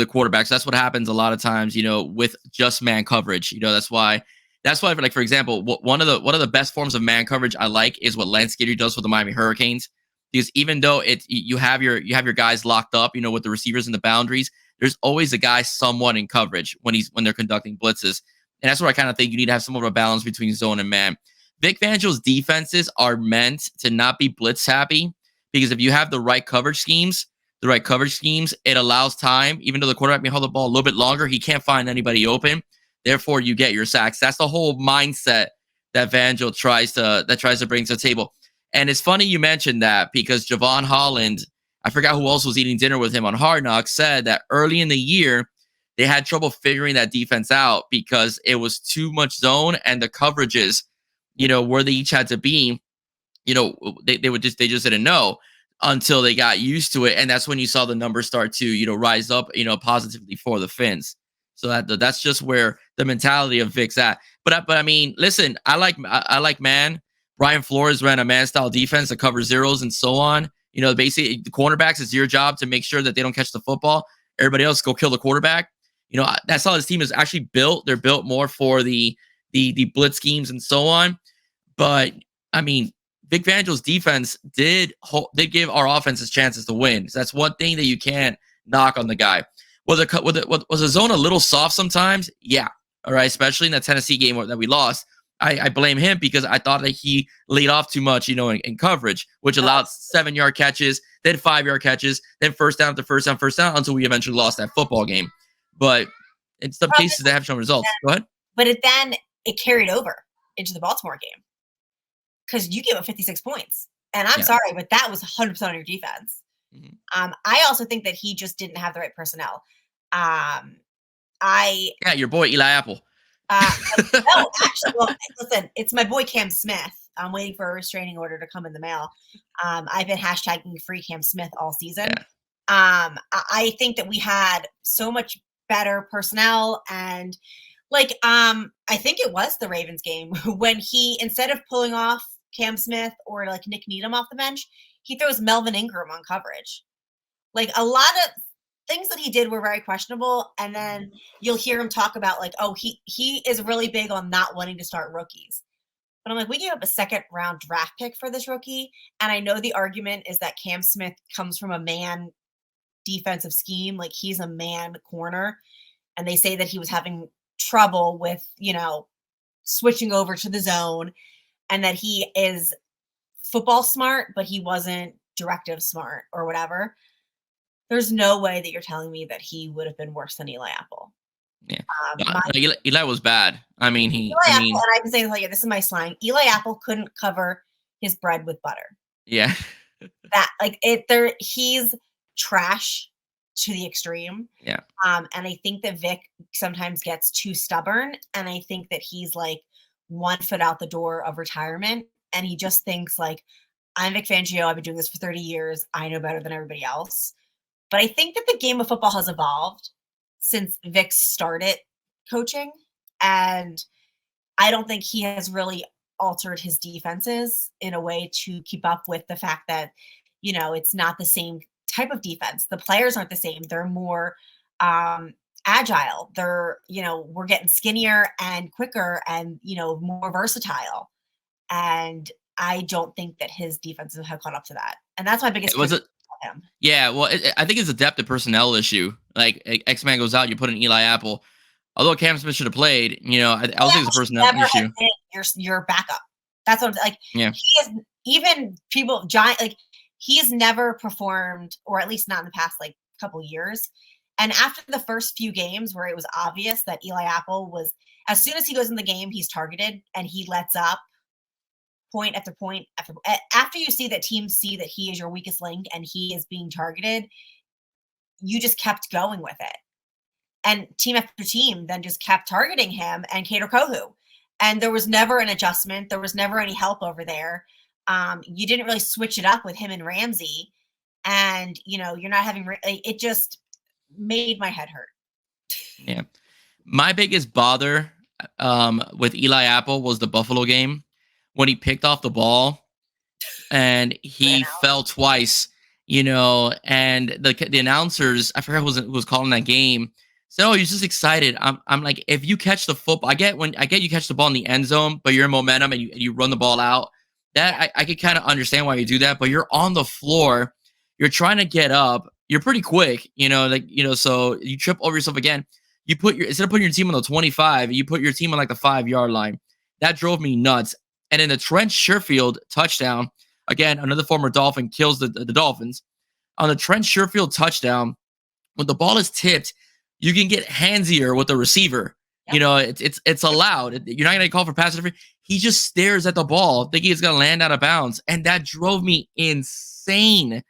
quarterback. So that's what happens a lot of times. With just man coverage. That's why. For example, one of the best forms of man coverage I like is what Lance Guidry does for the Miami Hurricanes. Because even though you have your guys locked up, with the receivers and the boundaries, there's always a guy somewhat in coverage when they're conducting blitzes. And that's where I kind of think you need to have some of a balance between zone and man. Vic Fangio's defenses are meant to not be blitz happy, because if you have the right coverage schemes, it allows time. Even though the quarterback may hold the ball a little bit longer, he can't find anybody open. Therefore, you get your sacks. That's the whole mindset that Fangio tries to bring to the table. And it's funny you mentioned that, because Javon Holland, I forgot who else was eating dinner with him on Hard Knocks, said that early in the year they had trouble figuring that defense out because it was too much zone, and the coverages, where they each had to be, they just didn't know until they got used to it. And that's when you saw the numbers start to, rise up, positively for the Finns. So that's just where the mentality of Vic's at. But I mean, listen, I like man. Brian Flores ran a man style defense that covers zeros and so on. Basically the cornerbacks, it's your job to make sure that they don't catch the football. Everybody else go kill the quarterback. That's how this team is actually built. They're built more for the blitz schemes and so on. But I mean, Vic Fangio's defense did give our offenses chances to win. So that's one thing that you can't knock on the guy. Was the zone a little soft sometimes? Yeah. All right. Especially in that Tennessee game that we lost. I blame him because I thought that he laid off too much, in coverage, which allowed 7-yard catches, then 5-yard catches, then first down until we eventually lost that football game. But in some cases, they have shown results. Go ahead. But it carried over into the Baltimore game, because you gave up 56 points. And I'm sorry, but that was 100% on your defense. Mm-hmm. I also think that he just didn't have the right personnel. Your boy Eli Apple. No, actually, well, listen, it's my boy Cam Smith. I'm waiting for a restraining order to come in the mail. I've been hashtagging free Cam Smith all season. Yeah. I think that we had so much better personnel, and I think it was the Ravens game when he, instead of pulling off Cam Smith or Nick Needham off the bench, he throws Melvin Ingram on coverage. A lot of things that he did were very questionable. And then you'll hear him talk about he is really big on not wanting to start rookies. But I'm we gave up a 2nd-round draft pick for this rookie. And I know the argument is that Cam Smith comes from a man defensive scheme. He's a man corner. And they say that he was having trouble with, switching over to the zone, and that he is football smart, but he wasn't directive smart or whatever. There's no way that you're telling me that he would have been worse than Eli Apple. Yeah. Eli was bad. I mean, Apple, and I've been saying this is my slang. Eli Apple couldn't cover his bread with butter. Yeah. He's trash to the extreme. Yeah. And I think that Vic sometimes gets too stubborn, and I think that he's 1 foot out the door of retirement, and he just thinks I'm Vic Fangio. I've been doing this for 30 years. I know better than everybody else. But I think that the game of football has evolved since Vic started coaching, and I don't think he has really altered his defenses in a way to keep up with the fact that, it's not the same type of defense. The players aren't the same. They're more agile. They're, we're getting skinnier and quicker and, more versatile. And I don't think that his defenses have caught up to that. And that's my biggest criticism of him. Yeah, well, I think it's a depth of personnel issue. X-Man goes out, you put in Eli Apple. Although Cam Smith should have played, I also think it's a personnel issue. Your backup. That's what I'm Yeah. He is, even people, he's never performed, or at least not in the past couple years. And after the first few games where it was obvious that Eli Apple was, as soon as he goes in the game, he's targeted and he lets up point after point after you see that teams see that he is your weakest link and he is being targeted, you just kept going with it. And team after team then just kept targeting him and Kader Kohou. And there was never an adjustment. There was never any help over there. You didn't really switch it up with him and Ramsey. And, you're not having, it just made my head hurt. Yeah. My biggest bother with Eli Apple was the Buffalo game when he picked off the ball and he fell twice, and the announcers, I forgot who was calling that game, said, "Oh, he's just excited." I'm like, if you catch the football, I get you catch the ball in the end zone, but you're in momentum and you run the ball out. That I could kind of understand why you do that, but you're on the floor, you're trying to get up, you're pretty quick, so you trip over yourself again. you put your instead of putting your team on the 25, you put your team on like the 5-yard line. That drove me nuts. And in the Trent Sherfield touchdown, again, another former Dolphin kills the Dolphins. On the Trent Sherfield touchdown, when the ball is tipped, you can get handsier with the receiver. Yep. You know, it's allowed. You're not gonna call for pass interference. He just stares at the ball, thinking it's gonna land out of bounds, and that drove me insane.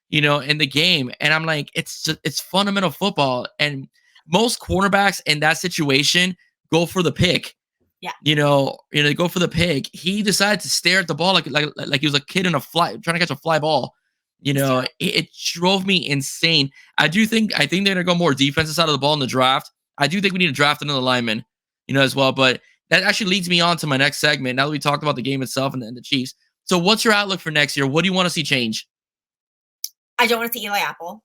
You know, in the game, and I'm like, it's fundamental football, and most cornerbacks in that situation go for the pick. Yeah. They go for the pick. He decided to stare at the ball like he was a kid in a fly trying to catch a fly ball. It drove me insane. I think they're gonna go more defensive side of the ball in the draft. I do think we need to draft another lineman, as well. But that actually leads me on to my next segment. Now that we talked about the game itself and the Chiefs, so what's your outlook for next year? What do you want to see change? I don't want to see Eli Apple.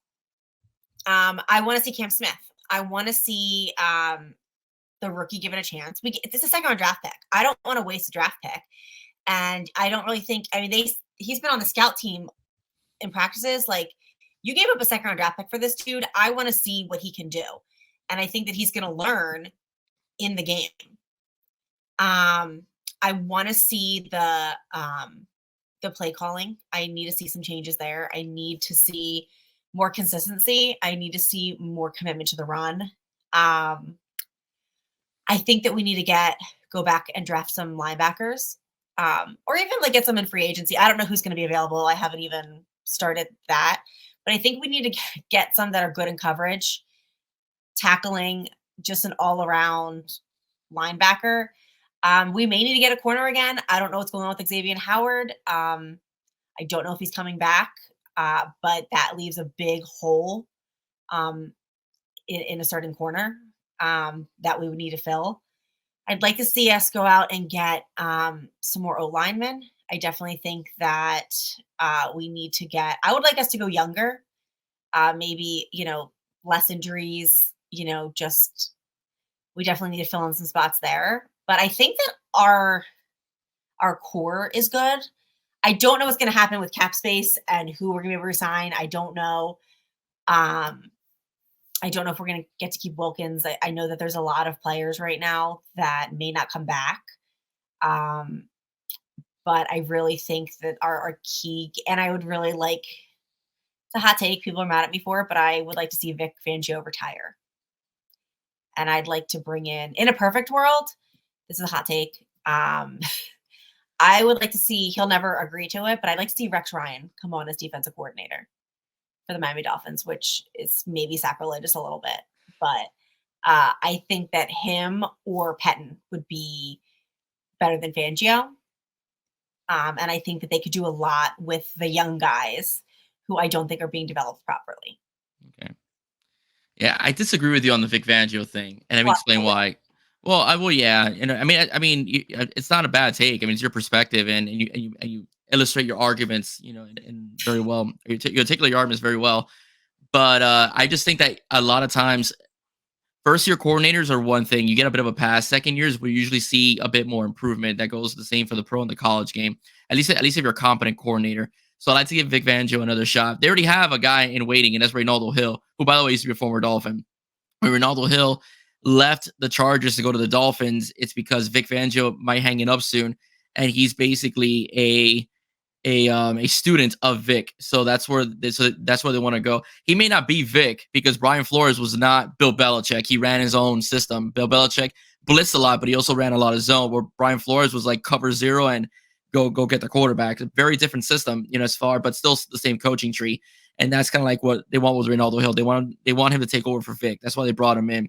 I want to see Cam Smith. I want to see the rookie given a chance. This is a second-round draft pick. I don't want to waste a draft pick, and I don't really think. I mean, he's been on the scout team in practices. Like, you gave up a second-round draft pick for this dude. I want to see what he can do, and I think that he's going to learn in the game. I want to see the play calling. I need to see some changes there. I need to see more consistency. I need to see more commitment to the run. I think that we need to go back and draft some linebackers, or even like get some in free agency. I don't know who's going to be available. I haven't even started that, but I think we need to get some that are good in coverage, tackling, just an all-around linebacker. We may need to get a corner again. I don't know what's going on with Xavier Howard. I don't know if he's coming back, but that leaves a big hole in a starting corner that we would need to fill. I'd like to see us go out and get some more O-linemen. I definitely think that we need to I would like us to go younger, maybe, less injuries, we definitely need to fill in some spots there. But I think that our core is good. I don't know what's going to happen with cap space and who we're going to be able to resign. I don't know. I don't know if we're going to get to keep Wilkins. I know that there's a lot of players right now that may not come back. But I really think that our key, and I would really like, it's a hot take, people are mad at me for it, but I would like to see Vic Fangio retire. And I'd like to bring in a perfect world, this is a hot take. I would like to see, he'll never agree to it, but I'd like to see Rex Ryan come on as defensive coordinator for the Miami Dolphins, which is maybe sacrilegious a little bit. But I think that him or Pettin would be better than Fangio. And I think that they could do a lot with the young guys who I don't think are being developed properly. Okay. Yeah, I disagree with you on the Vic Fangio thing, and let me explain why. Well, yeah, I mean, it's not a bad take. I mean, it's your perspective, and you illustrate your arguments, and very well. You articulate your arguments very well, but I just think that a lot of times, first year coordinators are one thing. You get a bit of a pass. Second years, we usually see a bit more improvement. That goes the same for the pro and the college game. At least if you're a competent coordinator. So I'd like to give Vic Fangio another shot. They already have a guy in waiting, and that's Reynaldo Hill, who, by the way, used to be a former Dolphin. When Reynaldo Hill left the Chargers to go to the Dolphins, it's because Vic Fangio might hang it up soon, and he's basically a student of Vic. So that's where they want to go. He may not be Vic because Brian Flores was not Bill Belichick. He ran his own system. Bill Belichick blitzed a lot, but he also ran a lot of zone, where Brian Flores was like cover zero and go get the quarterback. A very different system, as far, but still the same coaching tree. And that's kind of like what they want with Reynaldo Hill. They want him to take over for Vic. That's why they brought him in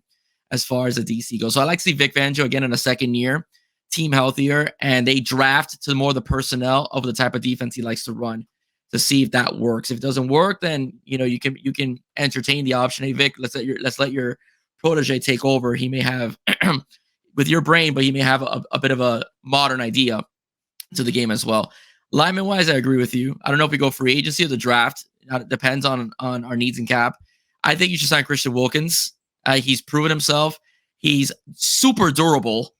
as far as the DC goes. So I like to see Vic Fangio again in a second year, team healthier, and they draft to more the personnel of the type of defense he likes to run to see if that works. If it doesn't work, then you can entertain the option. Hey Vic, let's let your protege take over. He may have with your brain, but he may have a bit of a modern idea to the game as well. Lineman wise, I agree with you. I don't know if we go free agency or the draft. It depends on our needs and cap. I think you should sign Christian Wilkins. He's proven himself. He's super durable.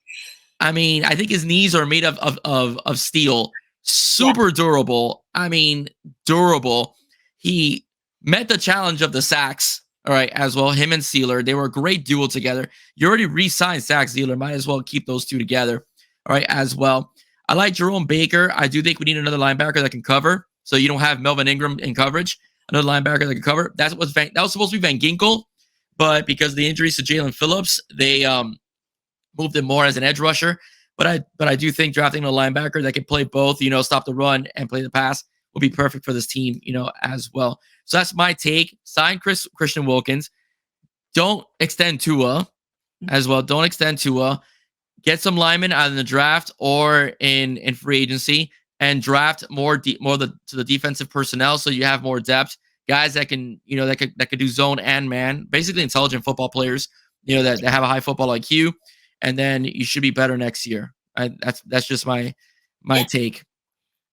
I mean, I think his knees are made of steel. Super durable. I mean, durable. He met the challenge of the sacks. All right, as well. Him and Sealer, they were a great duo together. You already re-signed Zach Sealer. Might as well keep those two together. All right, as well. I like Jerome Baker. I do think we need another linebacker that can cover. So you don't have Melvin Ingram in coverage. Another linebacker that can cover. That was supposed to be Van Ginkel, but because of the injuries to Jalen Phillips, they moved him more as an edge rusher. But I do think drafting a linebacker that can play both, stop the run and play the pass will be perfect for this team, as well. So that's my take. Sign Christian Wilkins. Don't extend Tua as well. Don't extend Tua. Get some linemen either in the draft or in free agency, and draft more to the defensive personnel so you have more depth. Guys that can that could do zone and man, basically intelligent football players. That have a high football IQ, and then you should be better next year. That's just my take.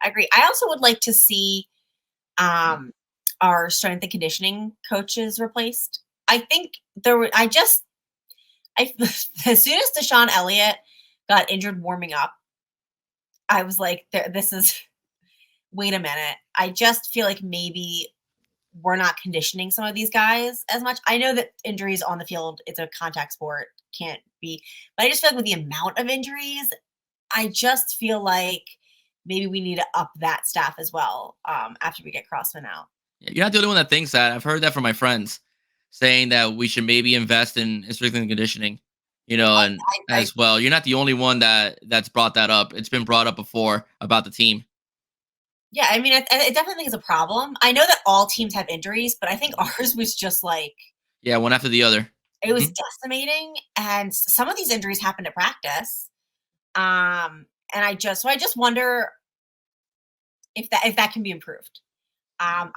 I agree. I also would like to see our strength and conditioning coaches replaced. I think as soon as Deshaun Elliott got injured warming up, I was like, wait a minute. I just feel like maybe we're not conditioning some of these guys as much. I know that injuries on the field, it's a contact sport, can't be, but I just feel like with the amount of injuries, I just feel like maybe we need to up that staff as well after we get Crossman out. You're not the only one that thinks that. I've heard that from my friends saying that we should maybe invest in strength and conditioning, and as well. You're not the only one that's brought that up. It's been brought up before about the team. Yeah, I mean, I definitely think it's a problem. I know that all teams have injuries, but I think ours was just like... Yeah, one after the other. It was decimating, and some of these injuries happened at practice. And I just wonder if that can be improved. I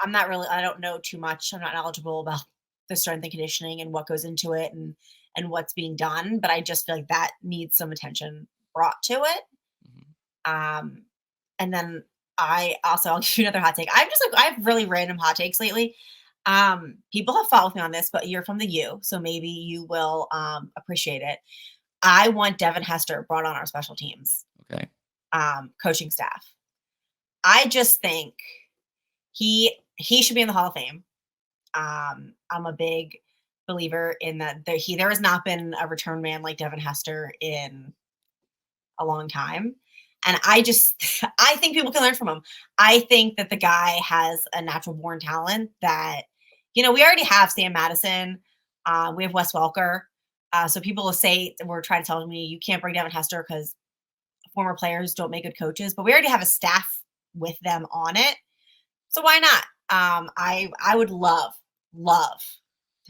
don't know too much. I'm not knowledgeable about the strength and conditioning and what goes into it and what's being done, but I just feel like that needs some attention brought to it. And then I'll give you another hot take. I have really random hot takes lately. People have followed me on this, but you're from the U, so maybe you will appreciate it. I want Devin Hester brought on our special teams. Okay. Coaching staff. I just think he should be in the Hall of Fame. I'm a big believer in that. There has not been a return man like Devin Hester in a long time. And I think people can learn from him. I think that the guy has a natural born talent that, we already have Sam Madison. We have Wes Welker. So people will say, we're trying to tell me you can't bring Devin Hester because former players don't make good coaches, but we already have a staff with them on it. So why not? I would love,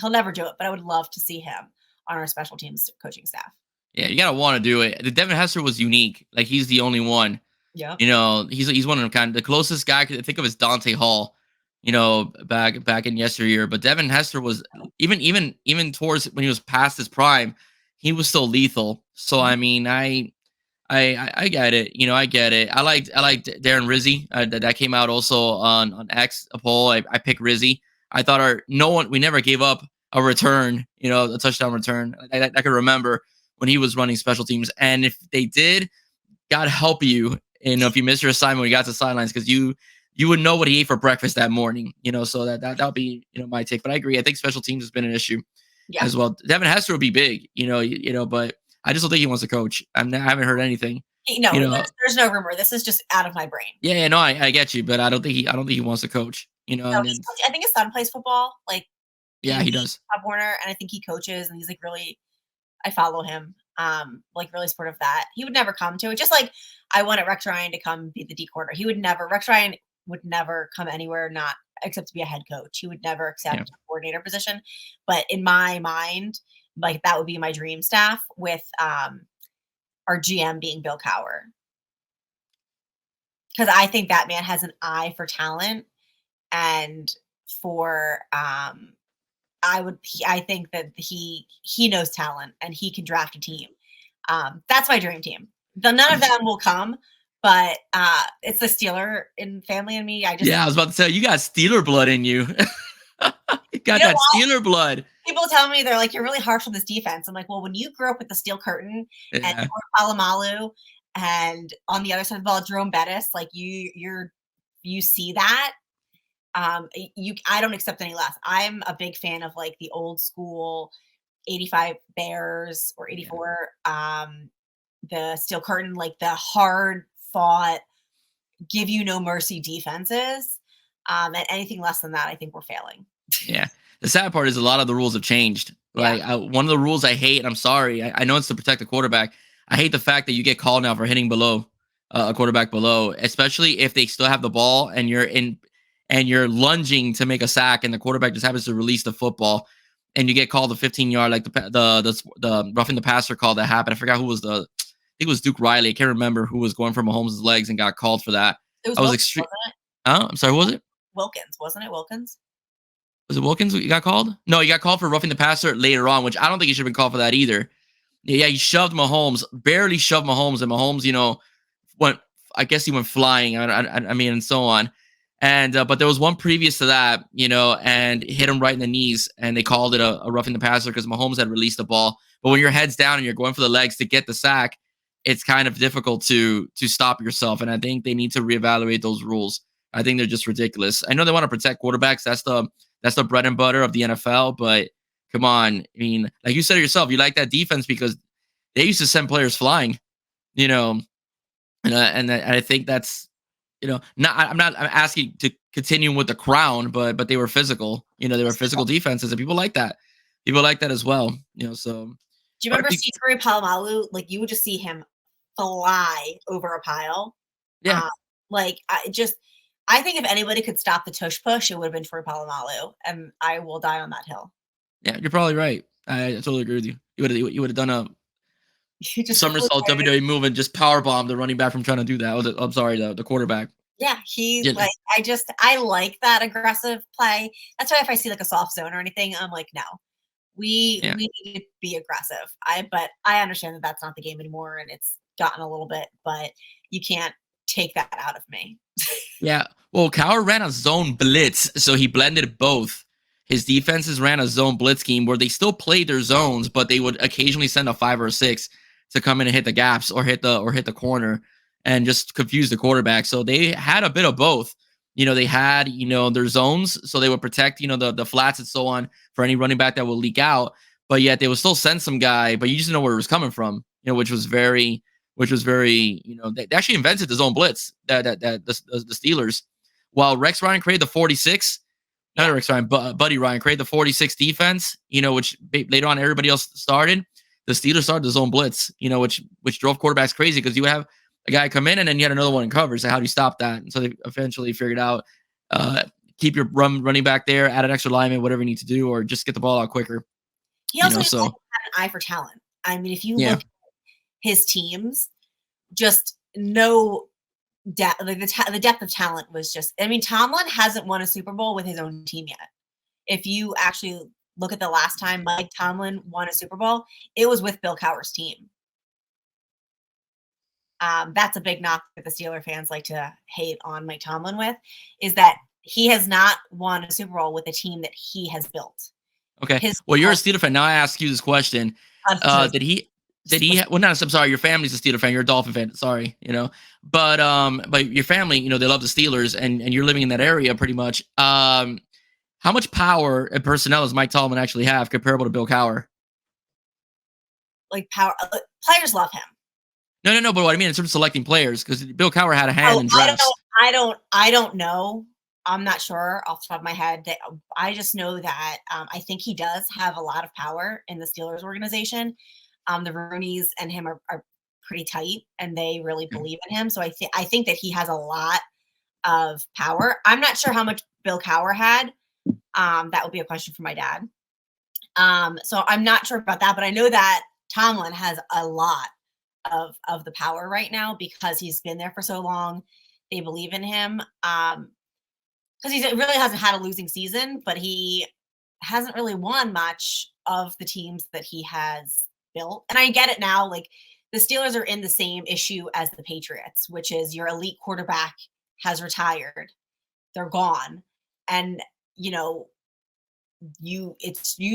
he'll never do it, but I would love to see him on our special teams coaching staff. Yeah, you gotta want to do it. The Devin Hester was unique. Like, he's the only one. Yeah. He's one of them kind. The closest guy I could think of is Dante Hall. Back in yesteryear. But Devin Hester was even towards when he was past his prime, he was still lethal. So I mean, I get it. I get it. I liked Darren Rizzi. That came out also on X, a poll. I picked Rizzi. I thought we never gave up a return. A touchdown return. I could remember when he was running special teams. And if they did, God help you, if you missed your assignment when you got to the sidelines, because you would know what he ate for breakfast that morning, so that'll be, my take. But I agree. I think special teams has been an issue as well. Devin Hester would be big, but I just don't think he wants to coach. I haven't heard anything. No, there's no rumor. This is just out of my brain. Yeah, no, I get you, but I don't think he wants to coach, No, I think his son plays football. Yeah, he does. Pop Warner, and I think he coaches, and he's really, I follow him, really supportive of that. He would never come to it. Just like I wanted Rex Ryan to come be the D coordinator. Rex Ryan would never come anywhere not except to be a head coach. He would never accept a coordinator position. But in my mind, that would be my dream staff with our GM being Bill Cowher. Because I think that man has an eye for talent and for I think that he knows talent and he can draft a team. That's my dream team. None of them will come, but it's the Steeler in family and me. I was about to say, you got Steeler blood in you. You got that Steeler blood. People tell me, they're like, you're really harsh on this defense. I'm like, well, when you grew up with the Steel Curtain and Palomalu and on the other side of the ball, Jerome Bettis, you see that. I don't accept any less. I'm a big fan of like the old school 85 Bears or Yeah. 84, the Steel Curtain, like the hard fought, give you no mercy defenses. And anything less than that, I think we're failing. Yeah. The sad part is a lot of the rules have changed. Yeah. Like one of the rules I hate, and I'm sorry, I know it's to protect the quarterback. I hate the fact that you get called now for hitting below a quarterback below, especially if they still have the ball and you're lunging to make a sack, and the quarterback just happens to release the football, and you get called the 15-yard, like the roughing the passer call that happened. I forgot who was I think it was Duke Riley. I can't remember who was going for Mahomes' legs and got called for that. It was I was Wilkins, extreme. wasn't it? I'm sorry. Who was it? Wilkins, wasn't it? Wilkins? Was it Wilkins you got called? No, you got called for roughing the passer later on, which I don't think you should have been called for that either. Yeah, he shoved Mahomes, barely shoved Mahomes, and Mahomes, went. I guess he went flying. I mean, and so on. And but there was one previous to that, and hit him right in the knees, and they called it a roughing the passer because Mahomes had released the ball. But when your head's down and you're going for the legs to get the sack, it's kind of difficult to stop yourself. And I think they need to reevaluate those rules. I think they're just ridiculous. I know they want to protect quarterbacks. That's the bread and butter of the NFL. But come on, I mean, like you said yourself, you like that defense because they used to send players flying, you know, and I think that's, I'm asking to continue with the crown, but they were physical, they were physical defenses, and people like that. People like that as well, So Do you remember Sisari Palomalu? Like you would just see him fly over a pile. Yeah. I think if anybody could stop the tush push, it would have been Troy Polamalu, and I will die on that hill. Yeah, you're probably right. I totally agree with you. You would have done a somersault WWE move and just power bomb the running back from trying to do that. I'm sorry, the quarterback. Yeah, I like that aggressive play. That's why if I see like a soft zone or anything, I'm like, no, we need to be aggressive. But I understand that that's not the game anymore, and it's gotten a little bit, but you can't take that out of me. Yeah. Well, Cowher ran a zone blitz, so he blended both. His defenses ran a zone blitz scheme where they still played their zones, but they would occasionally send a 5 or a 6 to come in and hit the gaps or hit the corner and just confuse the quarterback. So they had a bit of both. They had, their zones, so they would protect, the flats and so on for any running back that will leak out, but yet they would still send some guy, but you just know where it was coming from, which was very, they actually invented the zone blitz that the Steelers, while Rex Ryan created the 46, not Rex Ryan, but Buddy Ryan created the 46 defense, which later on everybody else started. The Steelers started the zone blitz, which drove quarterbacks crazy because you would have a guy come in and then you had another one in cover. So how do you stop that? And so they eventually figured out, keep your running back there, add an extra lineman, whatever you need to do, or just get the ball out quicker. He also had an eye for talent. I mean, if you look at his teams, just no depth. Like the depth of talent was just. I mean, Tomlin hasn't won a Super Bowl with his own team yet. If you actually look at the last time Mike Tomlin won a Super Bowl, it was with Bill Cowher's team. That's a big knock that the Steeler fans like to hate on Mike Tomlin with, is that he has not won a Super Bowl with a team that he has built. Okay. Well, you're a Steeler fan. Now I ask you this question. Did he, well, no, I'm sorry. Your family's a Steeler fan. You're a Dolphin fan. Sorry, but your family, they love the Steelers and you're living in that area pretty much. How much power and personnel does Mike Tomlin actually have comparable to Bill Cowher? Like power, players love him. No. But what I mean in terms of selecting players, because Bill Cowher had a hand in drafts. I don't know. I'm not sure off the top of my head. I just know that I think he does have a lot of power in the Steelers organization. The Rooneys and him are pretty tight, and they really believe in him. So I think that he has a lot of power. I'm not sure how much Bill Cowher had. That would be a question for my dad. So I'm not sure about that, but I know that Tomlin has a lot of the power right now because he's been there for so long. They believe in him. Because he really hasn't had a losing season, but he hasn't really won much of the teams that he has built. And I get it now. Like the Steelers are in the same issue as the Patriots, which is your elite quarterback has retired. They're gone. And, you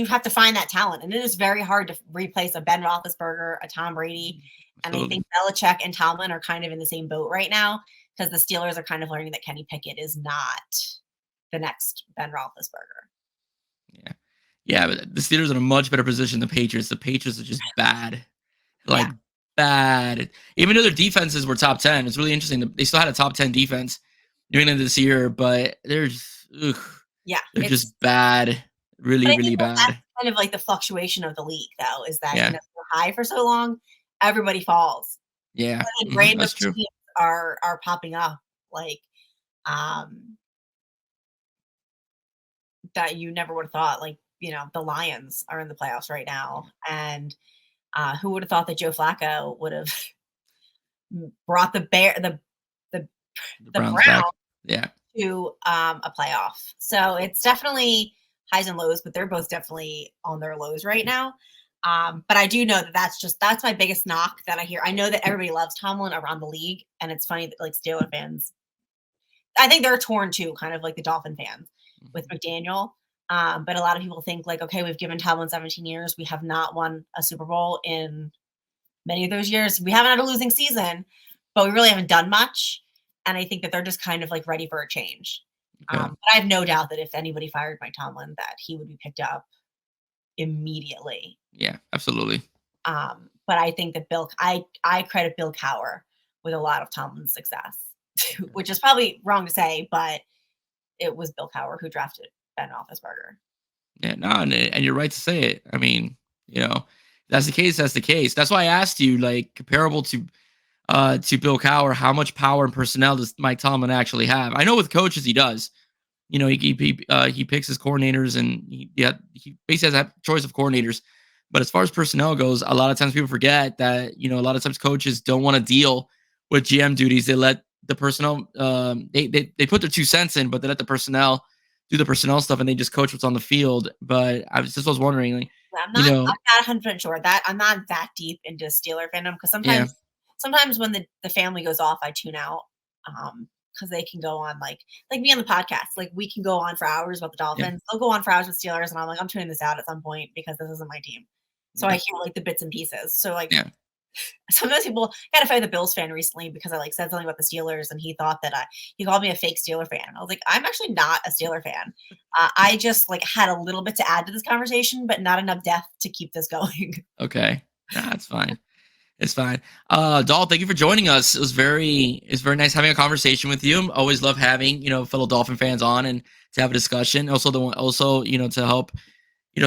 have to find that talent. And it is very hard to replace a Ben Roethlisberger, a Tom Brady. And I think Belichick and Tomlin are kind of in the same boat right now, because the Steelers are kind of learning that Kenny Pickett is not the next Ben Roethlisberger. Yeah. Yeah, but the Steelers are in a much better position than the Patriots. The Patriots are just bad. Like, Yeah. bad. Even though their defenses were top 10, it's really interesting. They still had a top 10 defense during this year, but they're just, Yeah, they're it's just bad. Really, but I really think that's bad. kind of like the fluctuation of the league, though, is that, Yeah. they're high for so long, everybody falls. Yeah. And then random That's true. teams are popping up, like, um, that you never would have thought, like, the Lions are in the playoffs right now, and, who would have thought that Joe Flacco would have brought the The the Browns back. Browns Yeah. to, a playoff. So it's definitely highs and lows, but they're both definitely on their lows right now. But I do know that that's my biggest knock that I hear. I know that everybody loves Tomlin around the league, and it's funny that like Steeler fans, I think they're torn too, kind of like the Dolphin fans with McDaniel. But a lot of people think like, okay, we've given Tomlin 17 years. We have not won a Super Bowl in many of those years. We haven't had a losing season, but we really haven't done much. And I think that they're just kind of like ready for a change. Okay. But I have no doubt that if anybody fired Mike Tomlin, that he would be picked up immediately. Yeah, absolutely. But I think that I credit Bill Cowher with a lot of Tomlin's success, which is probably wrong to say, but it was Bill Cowher who drafted Ben Roethlisberger. Yeah, no, and you're right to say it. I mean, that's the case. That's the case. That's why I asked you, like, comparable to Bill Cowher, how much power and personnel does Mike Tomlin actually have? I know with coaches he does. He picks his coordinators, and he basically has a choice of coordinators. But as far as personnel goes, a lot of times people forget that a lot of times coaches don't want to deal with GM duties. They let the personnel they put their 2 cents in, but they let the personnel do the personnel stuff, and they just coach what's on the field. But I was wondering, like, I'm not 100% sure that I'm not that deep into Steeler fandom because sometimes when the family goes off, I tune out. Because they can go on like me on the podcast, like we can go on for hours about the Dolphins. Yeah. They'll go on for hours with Steelers, and I'm like, I'm tuning this out at some point because this isn't my team. So I hear like the bits and pieces. So like sometimes people got to fight the Bills fan recently because I like said something about the Steelers, and he thought that he called me a fake Steeler fan. I was like, I'm actually not a Steeler fan. I just like had a little bit to add to this conversation, but not enough depth to keep this going. Okay, that's fine. It's fine. Doll, thank you for joining us. It's very nice having a conversation with you. Always love having, fellow Dolphin fans on and to have a discussion. Also to help,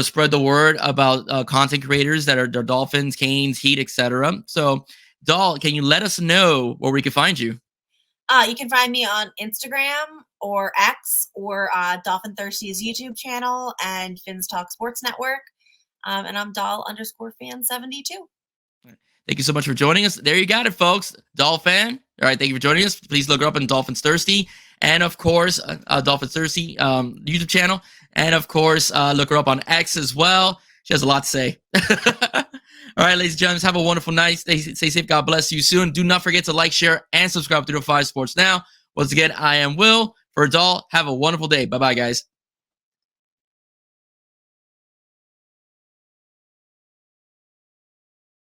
spread the word about content creators that are Dolphins, Canes, Heat, etc. So, Doll, can you let us know where we can find you? You can find me on Instagram or X or Dolphin Thirsty's YouTube channel and Finn's Talk Sports Network. And I'm Doll_fan72. Thank you so much for joining us. There you got it, folks. Doll fan. All right, thank you for joining us. Please look her up on Dolphins Thirsty. And, of course, Dolphins Thirsty YouTube channel. And, of course, look her up on X as well. She has a lot to say. All right, ladies and gentlemen, have a wonderful night. Stay safe. God bless you soon. Do not forget to like, share, and subscribe to 305 Sports Now. Once again, I am Will. For Doll, have a wonderful day. Bye-bye, guys.